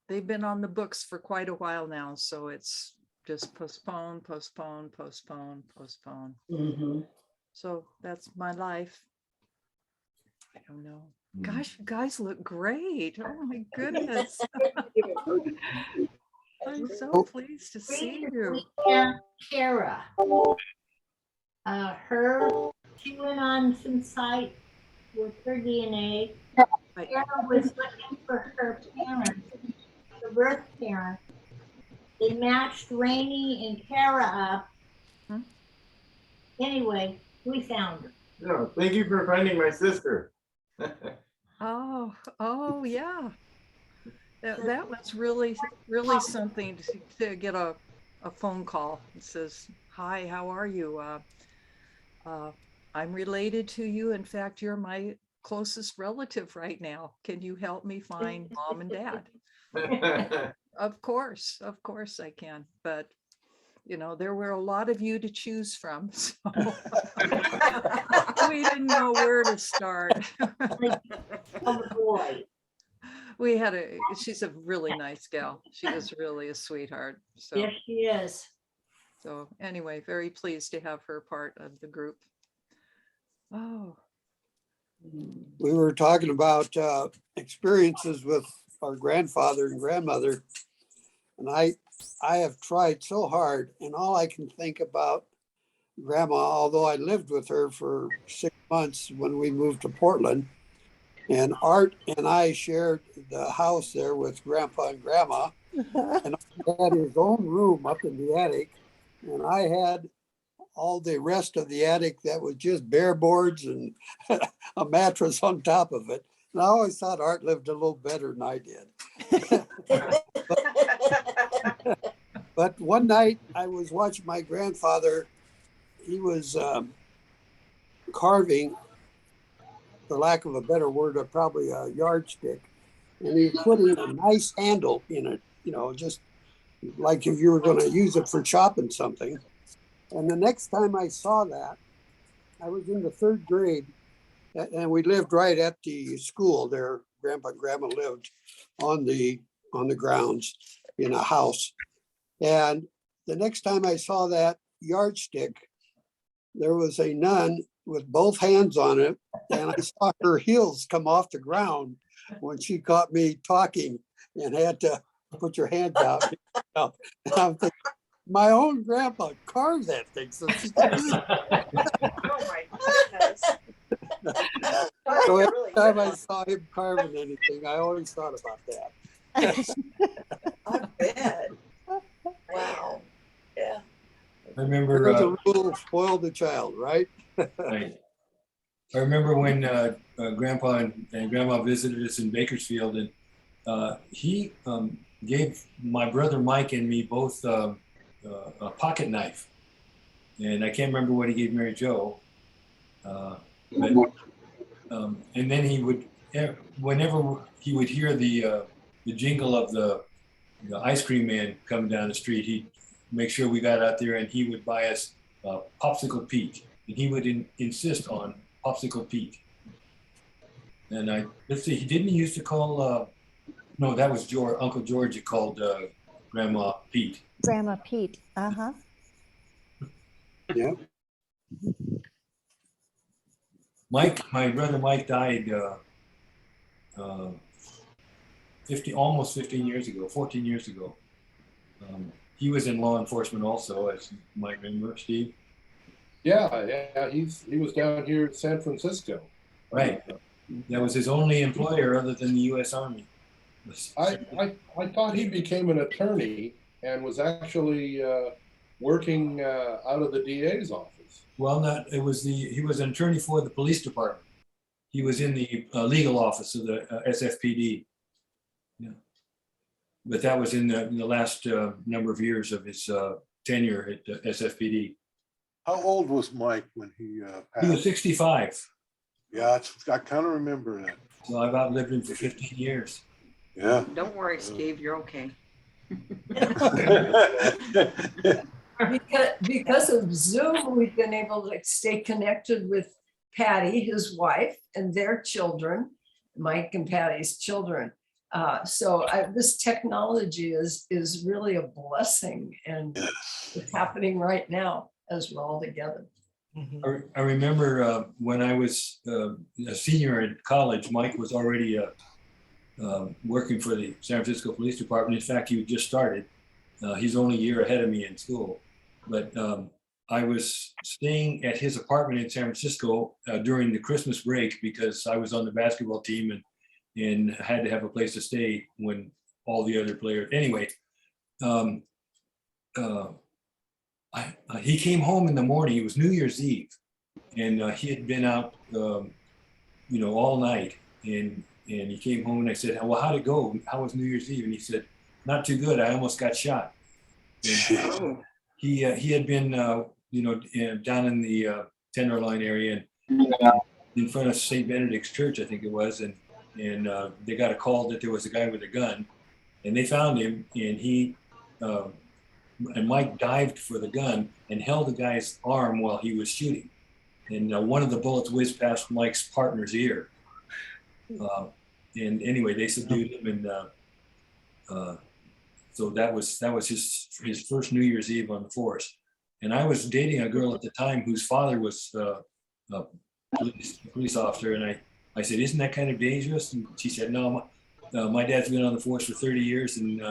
they've been on the books for quite a while now, so it's just postpone, postpone, postpone, postpone. So that's my life. I don't know. Gosh, you guys look great. Oh my goodness. I'm so pleased to see you. Kara. She went on some site with her DNA. Kara was looking for her parents, the birth parents. They matched Rainey and Kara up. Anyway, we found her. Yeah, thank you for finding my sister. Oh yeah. That was really something to get a phone call. It says, "Hi, how are you? I'm related to you. In fact, you're my closest relative right now. Can you help me find mom and dad?" Of course I can. But you know, there were a lot of you to choose from, so we didn't know where to start. Oh boy. We had she's a really nice gal. She was really a sweetheart. So Yes, she is. So anyway, very pleased to have her part of the group. Oh. We were talking about experiences with our grandfather and grandmother. And I have tried so hard, and all I can think about grandma, although I lived with her for 6 months when we moved to Portland, and Art and I shared the house there with grandpa and grandma, and Art had his own room up in the attic, and I had all the rest of the attic that was just bare boards and a mattress on top of it. And I always thought Art lived a little better than I did. But one night I was watching my grandfather. He was carving, for lack of a better word, probably a yardstick. And he was putting a nice handle in it, you know, just like if you were going to use it for chopping something. And the next time I saw that, I was in the 3rd grade, and we lived right at the school there. Grandpa and grandma lived on the grounds in a house. And the next time I saw that yardstick, there was a nun with both hands on it, and I saw her heels come off the ground when she caught me talking and had to put your hands out. And I'm thinking, my own grandpa carved that thing. So she Oh my goodness. So every time I saw him carving anything, I always thought about that. I bet. Wow. Yeah. I remember. There's a rule, spoil the child, right? Right. I remember when Grandpa and Grandma visited us in Bakersfield, and he gave my brother Mike and me both a pocket knife, and I can't remember what he gave Mary Jo. And then he would, whenever he would hear the jingle of the ice cream man coming down the street, he'd make sure we got out there, and he would buy us Popsicle Pete, and he would insist on Popsicle Pete. And let's see, he didn't used to call, no, that was Uncle George. He called Grandma Pete. Grandma Pete, uh-huh. Yeah. Mike, my brother Mike died almost 15 years ago, 14 years ago. He was in law enforcement also, as you might remember, Steve. Yeah, he was down here in San Francisco. Right. That was his only employer other than the U.S. Army. I thought he became an attorney and was actually working out of the DA's office. Well, he was an attorney for the police department. He was in the legal office of the SFPD. Yeah. But that was in the last number of years of his tenure at SFPD. How old was Mike when he passed? He was 65. Yeah, I kind of remember that. So I've outlived him for 15 years. Yeah. Don't worry, Steve, you're okay. Because of Zoom, we've been able to stay connected with Patty, his wife, and their children, Mike and Patty's children. So this technology is really a blessing, and it's happening right now as we're all together. I remember when I was a senior in college, Mike was already working for the San Francisco Police Department. In fact, he had just started. He's only a year ahead of me in school. But I was staying at his apartment in San Francisco during the Christmas break because I was on the basketball team and had to have a place to stay when all the other players. Anyway, he came home in the morning. It was New Year's Eve, and he had been out, all night. And he came home, and I said, "Well, how'd it go? How was New Year's Eve?" And he said, "Not too good. I almost got shot." And, he had been, down in the Tenderloin area and in front of St. Benedict's Church, I think it was, and they got a call that there was a guy with a gun, and they found him, and and Mike dived for the gun and held the guy's arm while he was shooting, and one of the bullets whizzed past Mike's partner's ear. And anyway, they subdued him, and so that was his first New Year's Eve on the force. And I was dating a girl at the time whose father was a police officer, and I said, "Isn't that kind of dangerous?" And she said, "No, my dad's been on the force for 30 years and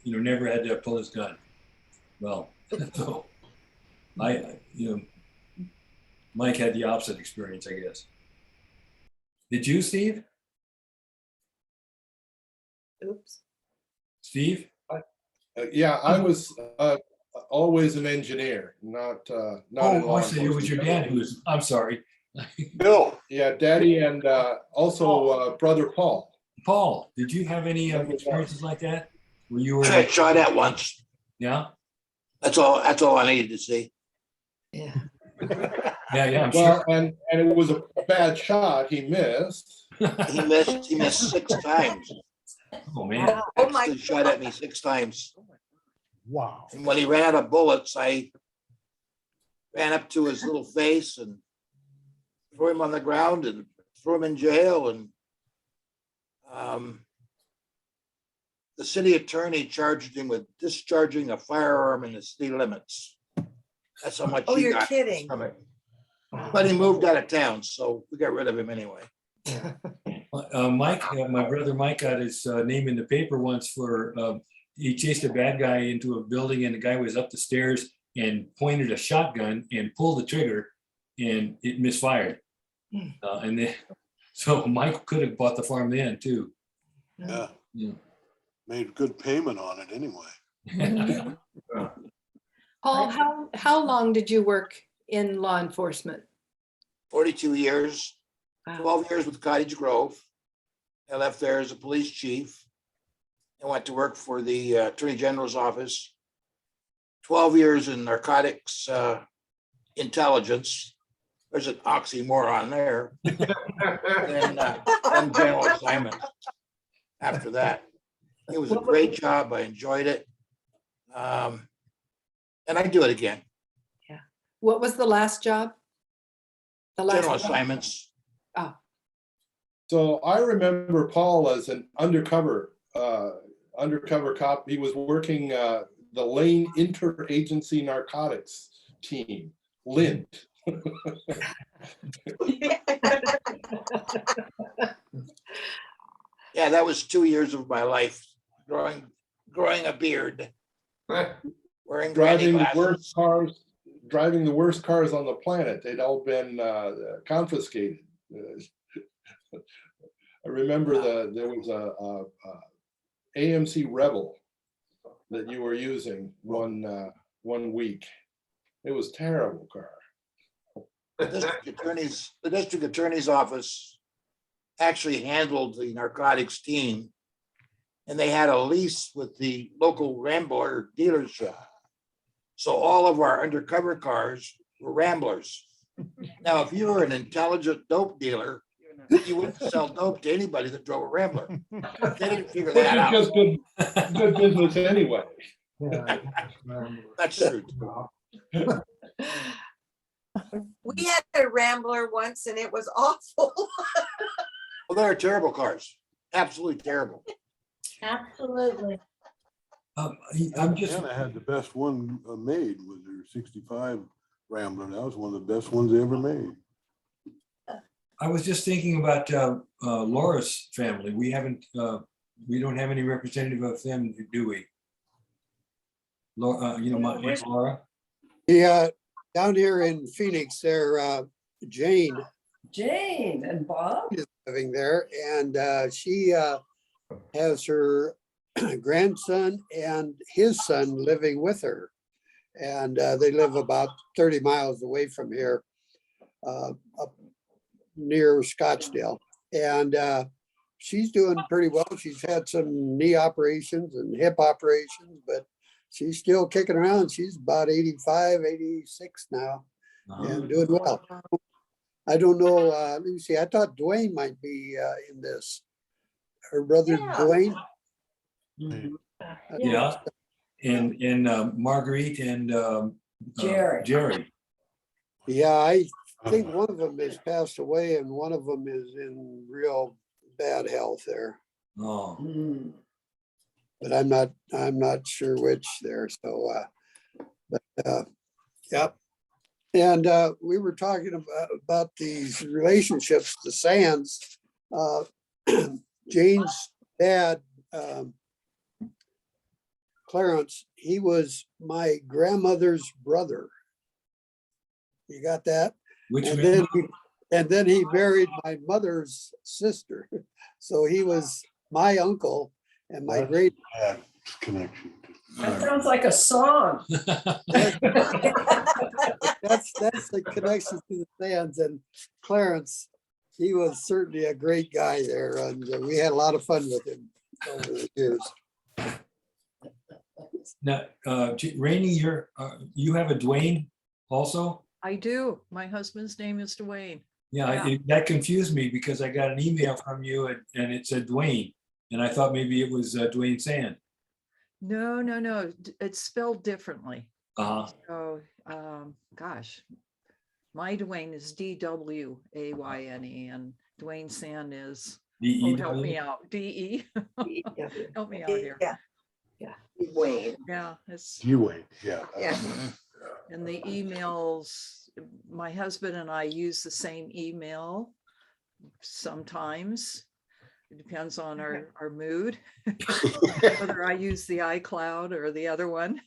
never had to pull his gun." Well, so Mike had the opposite experience, I guess. Did you, Steve? Oops. Steve? Yeah, I was always an engineer, not in law I see. It was your dad who was. I'm sorry. Bill. Yeah, Daddy, and also brother Paul. Paul, did you have any experiences like that? Where you were? I tried that once. Yeah. That's all I needed to see. Yeah. Yeah. I'm Well, sure. and it was a bad shot. He missed. He missed 6 times. Oh man. He shot at me 6 times. Wow. And when he ran out of bullets, I ran up to his little face and threw him on the ground and threw him in jail. And the city attorney charged him with discharging a firearm in the city limits. That's how much he you're got kidding. from it. But he moved out of town, so we got rid of him anyway. Mike, my brother Mike got his name in the paper once for he chased a bad guy into a building, and the guy was up the stairs and pointed a shotgun and pulled the trigger, and it misfired. And then, so Mike could have bought the farm then too. Yeah. Yeah. Made good payment on it anyway. Paul, how long did you work in law enforcement? 42 years, 12 years with Cottage Grove. I left there as a police chief. I went to work for the Attorney General's office. 12 years in narcotics intelligence. There's an oxymoron there. And general assignment after that. It was a great job. I enjoyed it. And I'd do it again. Yeah. What was the last job? The last General job? assignments. Oh. So I remember Paul as an undercover cop. He was working the Lane Interagency Narcotics team, LINT. Yeah, that was 2 years of my life, growing a beard, wearing driving the glasses. worst cars on the planet. They'd all been confiscated. I remember there was a AMC Rebel that you were using one week. It was terrible car. The district attorney's office actually handled the narcotics team, and they had a lease with the local Rambler dealership. So all of our undercover cars were Ramblers. Now, if you were an intelligent dope dealer, you wouldn't sell dope to anybody that drove a Rambler. They didn't figure that out. Just good business anyway. That's true. We had a Rambler once and it was awful. Well, they're terrible cars. Absolutely terrible. Absolutely. I'm just. Montana had the best one made with their 65 Rambler. That was one of the best ones they ever made. I was just thinking about Laura's family. We don't have any representative of them, do we? Laura, my Aunt Laura. Yeah, down here in Phoenix, there, Jane And Bob? is living there, and she has her grandson and his son living with her. And they live about 30 miles away from here, up near Scottsdale. And she's doing pretty well. She's had some knee operations and hip operations, but she's still kicking around. She's about 85, 86 now and doing well. I don't know. Let me see. I thought Dwayne might be in this. Her brother Dwayne. Yeah. And Marguerite and Jerry. Yeah, I think one of them has passed away and one of them is in real bad health there. Oh. But I'm not sure which there. So, yep. And we were talking about these relationships, the Sands. Jane's dad, Clarence, he was my grandmother's brother. You got that? And then he married my mother's sister. So he was my uncle and my great connection. That sounds like a song. That's the connection to the Sands. And Clarence, he was certainly a great guy there, and we had a lot of fun with him over the years. Now, Rainey, you have a Dwayne also? I do. My husband's name is Dwayne. Yeah, that confused me because I got an email from you and it said Dwayne, and I thought maybe it was Dwayne Sand. No. It's spelled differently. So, gosh, my Dwayne is D-W-A-Y-N-E and Dwayne Sand is, help me out, D-E. Help me out here. Yeah. Wayne. Yeah. It's Dwayne, yeah. And the emails, my husband and I use the same email sometimes. It depends on our mood, whether I use the iCloud or the other one.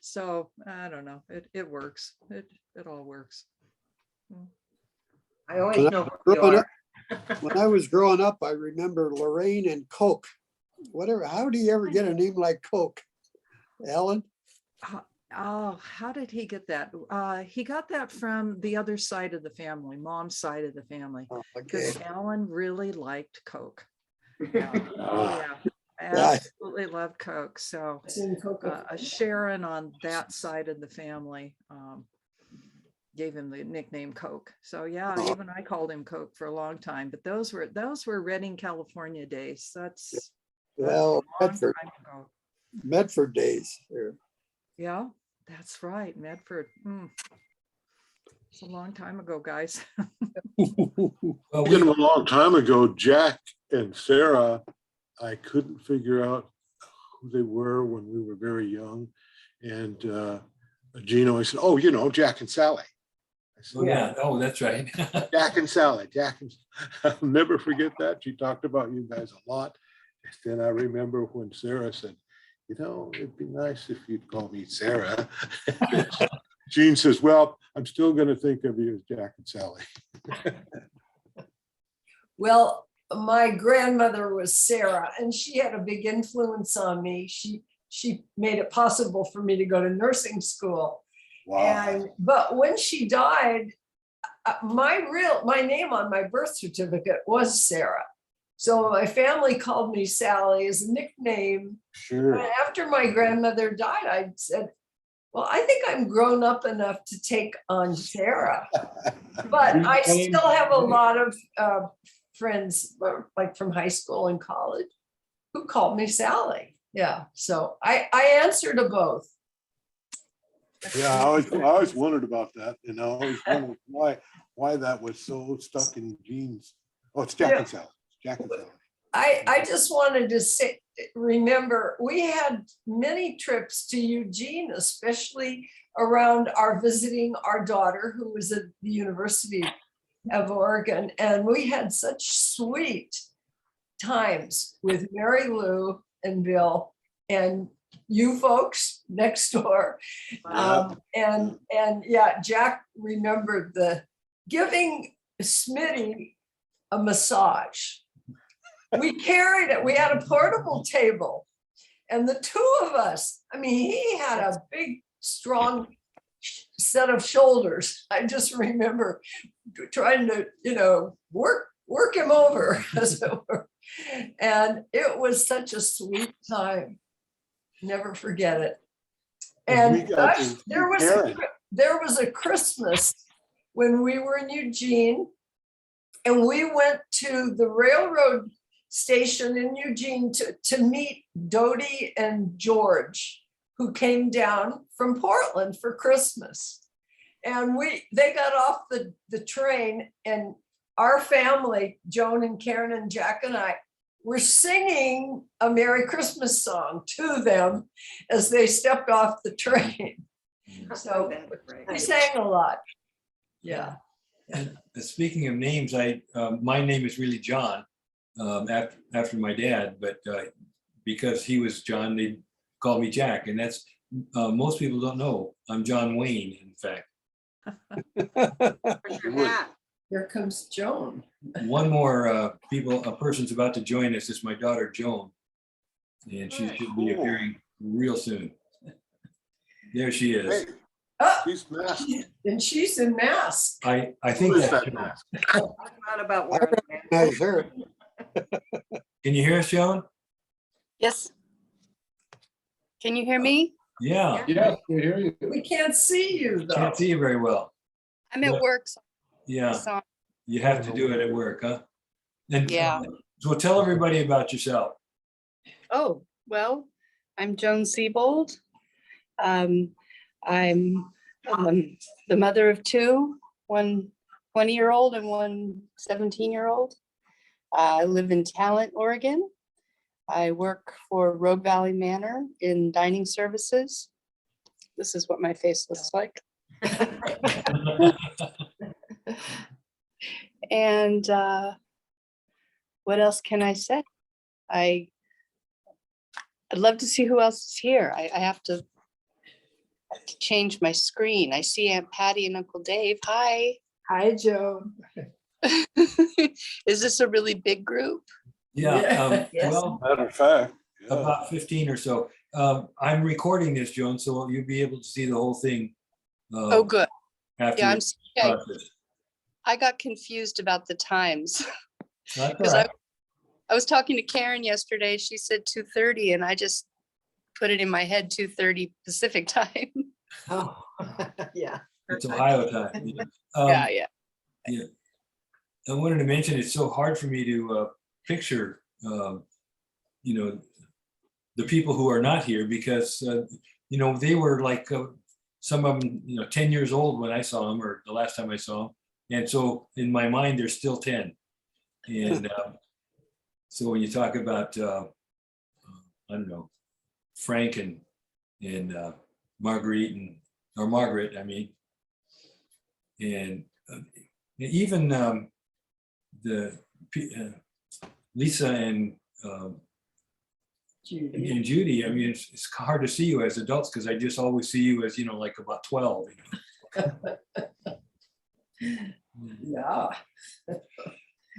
So I don't know. It works. It all works. I always know who you are. When I was growing up, I remember Lorraine and Coke. Whatever. How do you ever get a name like Coke? Alan? Oh, how did he get that? He got that from the other side of the family, mom's side of the family, because Alan really liked Coke. Yeah, absolutely loved Coke. So Sharon on that side of the family gave him the nickname Coke. So yeah, even I called him Coke for a long time. But those were Redding, California days. That's Medford days. Yeah, that's right, Medford. It's a long time ago, guys. A long time ago, Jack and Sarah, I couldn't figure out who they were when we were very young. And Gino, I said, Jack and Sally. I said, that's right. Jack and Sally. I'll never forget that. She talked about you guys a lot. And then I remember when Sarah said, it'd be nice if you'd call me Sarah. Gene says, well, I'm still going to think of you as Jack and Sally. Well, my grandmother was Sarah, and she had a big influence on me. She made it possible for me to go to nursing school. Wow. And but when she died, my name on my birth certificate was Sarah. So my family called me Sally as a nickname. Sure. And after my grandmother died, I said, well, I think I'm grown up enough to take on Sarah. But I still have a lot of friends, like from high school and college, who called me Sally. Yeah, so I answer to both. Yeah, I always wondered about that, I always wondered why that was so stuck in genes. Oh, it's Jack and Sally. Jack and Sally. I just wanted to say, remember, we had many trips to Eugene, especially around our visiting our daughter, who was at the University of Oregon. And we had such sweet times with Mary Lou and Bill and you folks next door. And yeah, Jack remembered the giving Smitty a massage. We carried it. We had a portable table, and the two of us, I mean, he had a big, strong set of shoulders. I just remember trying to, work him over, as it were. And it was such a sweet time. Never forget it. And there was a Christmas when we were in Eugene, and we went to the railroad station in Eugene to meet Dodie and George, who came down from Portland for Christmas. And they got off the train, and our family, Joan and Karen and Jack and I, were singing a Merry Christmas song to them as they stepped off the train. So we sang a lot. Yeah. And speaking of names, my name is really John, after my dad, but because he was John, they called me Jack, and that's most people don't know I'm John Wayne, in fact. Here comes Joan. One more person's about to join us. It's my daughter Joan, and she should be appearing real soon. There she is. She's masked. And she's in mask. I think that's mask. Not about wearing her. Can you hear us, Joan? Yes. Can you hear me? Yeah. Yeah, we hear you. We can't see you though. Can't see you very well. I'm at work. So Yeah. You have to do it at work, huh? And yeah. So tell everybody about yourself. Oh, well, I'm Joan Siebold. I'm the mother of two, one 20-year-old and one 17-year-old. I live in Talent, Oregon. I work for Rogue Valley Manor in dining services. This is what my face looks like. And what else can I say? I'd love to see who else is here. I have to change my screen. I see Aunt Patty and Uncle Dave. Hi. Hi, Joan. Is this a really big group? Yeah. Yes. Well, Matter of fact, about 15 or so. I'm recording this, Joan, so you'll be able to see the whole thing. Oh, good. After Yeah, I got confused about the times because I was talking to Karen yesterday. She said 2:30, and I just put it in my head 2:30 Pacific time. Oh, yeah. It's Ohio time. Yeah. I wanted to mention it's so hard for me to picture, the people who are not here because, they were like some of them, 10 years old when I saw them, or the last time I saw them. And so in my mind, they're still 10. And so when you talk about, I don't know, Frank and Marguerite Margaret, I mean, and even the Lisa and Judy, I mean, it's hard to see you as adults because I just always see you as, like about 12. Yeah.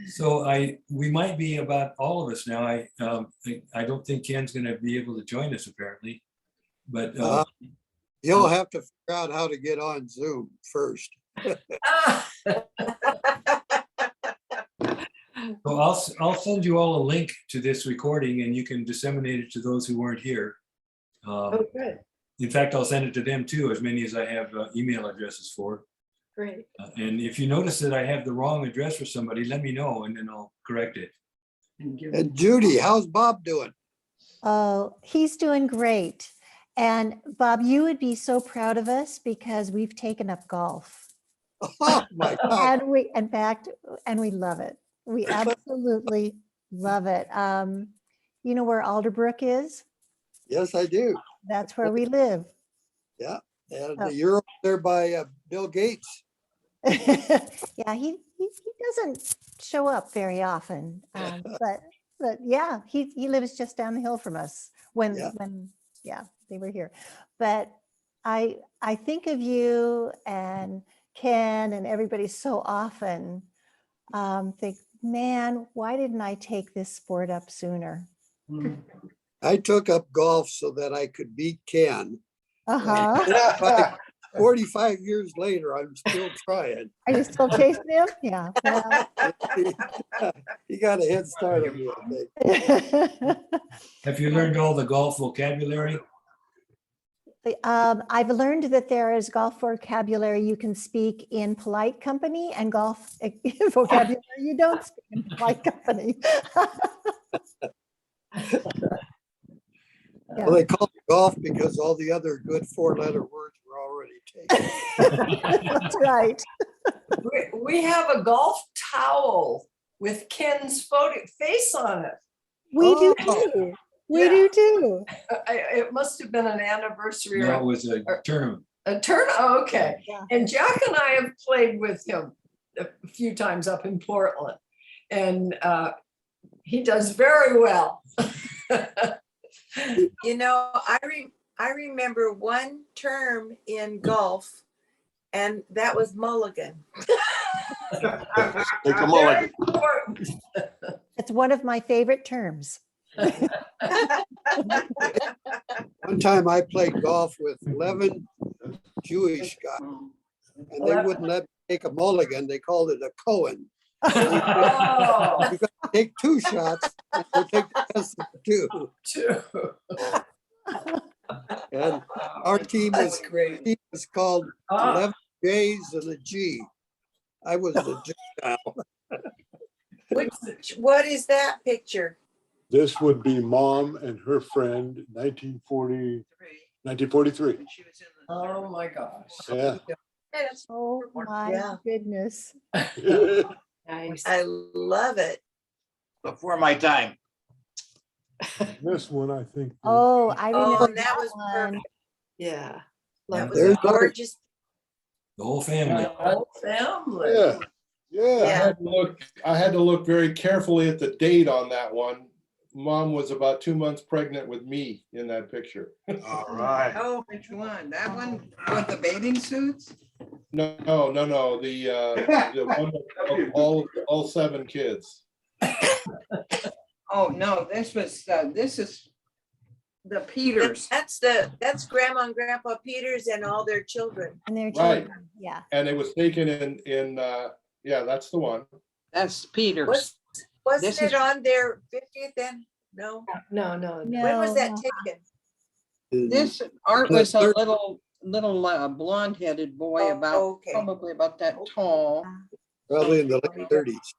So we might be about all of us now. I don't think Ken's gonna be able to join us apparently, but You'll have to figure out how to get on Zoom first. so I'll send you all a link to this recording and you can disseminate it to those who weren't here. Oh, good. In fact, I'll send it to them too, as many as I have email addresses for. Great. And if you notice that I have the wrong address for somebody, let me know and then I'll correct it. And Judy, how's Bob doing? Oh, he's doing great. And Bob, you would be so proud of us because we've taken up golf. Oh my God. And we, in fact, and we love it. We absolutely love it. You know where Alderbrook is? Yes, I do. That's where we live. Yeah. And Oh. you're up there by Bill Gates. Yeah, he doesn't show up very often, but yeah, he lives just down the hill from us when they were here. But I think of you and Ken and everybody so often. Think, man, why didn't I take this sport up sooner? I took up golf so that I could beat Ken. Uh-huh. 45 years later, I'm still trying. Are you still chasing him? Yeah. Well. He got a head start on me, I think. Have you learned all the golf vocabulary? I've learned that there is golf vocabulary you can speak in polite company and golf vocabulary you don't speak in polite company. Well, they call it golf because all the other good 4-letter words were already taken. That's right. We have a golf towel with Ken's face on it. We do too. We do too. It must have been an anniversary. No, it was a tournament. A tournament, oh, okay. Yeah. And Jack and I have played with him a few times up in Portland. And he does very well. You know, I remember one term in golf, and that was mulligan. Take a mulligan. It's one of my favorite terms. One time I played golf with 11 Jewish guys, and they wouldn't let me take a mulligan. They called it a Cohen. Oh. You got to take 2 shots, and we'll take the best of the 2. And our team was called 11 J's and a G. I was the J now. What is that picture? This would be Mom and her friend, 1943. Oh my gosh. Yeah. Oh my goodness. Nice. I love it. Before my time. This one, I think. Oh, I remember that was one. perfect. Yeah. That was a gorgeous. The whole family. The whole family. Yeah. Yeah. I had to look very carefully at the date on that one. Mom was about 2 months pregnant with me in that picture. All right. Oh, which one? That one with the bathing suits? No. The one of all 7 kids. Oh, no, this is the Peters. That's Grandma and Grandpa Peters and all their children. And their Right. children, yeah. And it was taken in yeah, that's the one. That's Peters. Wasn't it on their 50th then? No. No. When was that taken? This art was a little blonde-headed boy probably about that tall. Probably in the late 30s.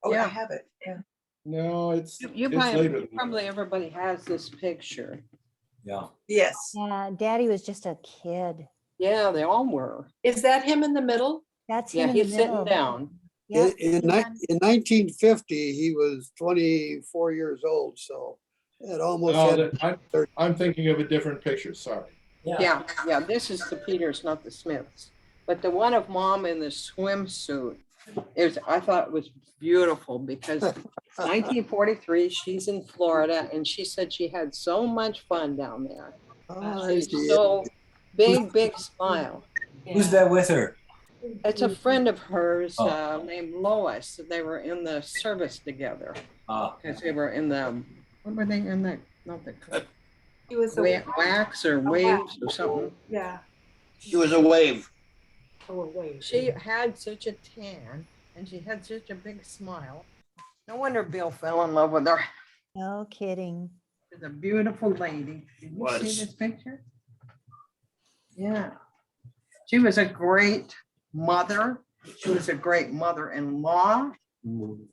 Oh, Yeah. I have it. Yeah. No, it's You it's later. probably everybody has this picture. Yeah. Yes. Yeah, Daddy was just a kid. Yeah, they all were. Is that him in the middle? That's Yeah, him in he's the sitting middle. down. Yep. In 1950, he was 24 years old, so it almost had. I'm thinking of a different picture. Sorry. Yeah, this is the Peters, not the Smiths. But the one of Mom in the swimsuit, I thought it was beautiful because 1943, she's in Florida, and she said she had so much fun down there. She's so big smile. Who's that with her? It's a friend of hers Oh. named Lois. They were in the service together. Ah. Because they were in the, what were they in the, not the, He was a wax or waves or something. Yeah. She was a wave. Oh, wait. She had such a tan and she had such a big smile. No wonder Bill fell in love with her. No kidding. She's a beautiful lady. Did you see Was. this picture? Yeah. She was a great mother. She was a great mother-in-law.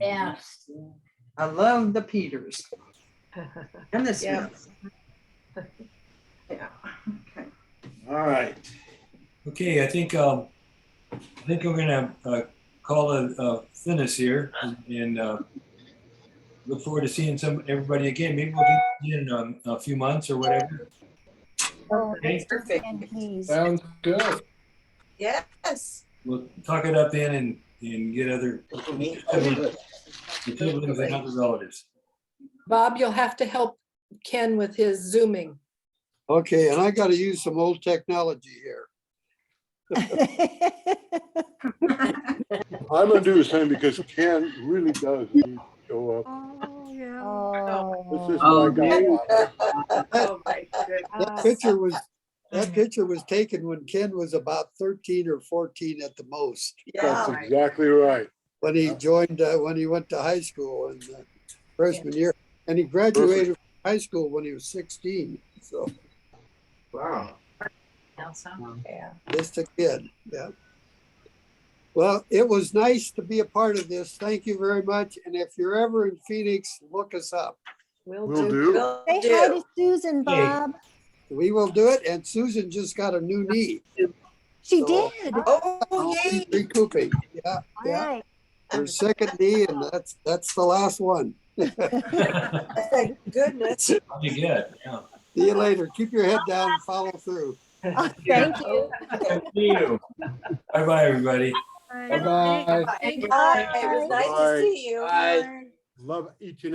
Yes. I love the Peters and the Yeah. Smiths. Yeah. Okay. All right. Okay, I think we're gonna call it finish here and look forward to seeing everybody again. Maybe we'll do it in a few months or whatever. Okay. Perfect. And please. Sounds good. Yes. We'll talk it up then and get other siblings and other relatives. Bob, you'll have to help Ken with his Zooming. Okay, and I got to use some old technology here. I'm gonna do the same because Ken really does need to show up. Oh, yeah. This is Oh, my guy. Oh, my goodness. That picture was taken when Ken was about 13 or 14 at the most. That's exactly right. When he joined, when he went to high school in freshman year, and he graduated from high school when he was 16. So Wow. Yeah. just a kid, yeah. Well, it was nice to be a part of this. Thank you very much. And if you're ever in Phoenix, look us up. Will Will do. do. Say hi to Susan, Bob. We will do it. And Susan just got a new knee. She So- did. Oh, She's yay. recouping. Yeah, All yeah. right. Her second knee, and that's the last one. Thank goodness. Pretty good, yeah. See you later. Keep your head down and follow through. Oh, thank you. See you. Bye-bye, everybody. Bye-bye. Bye. It was nice to Bye. see you. Bye. Love each and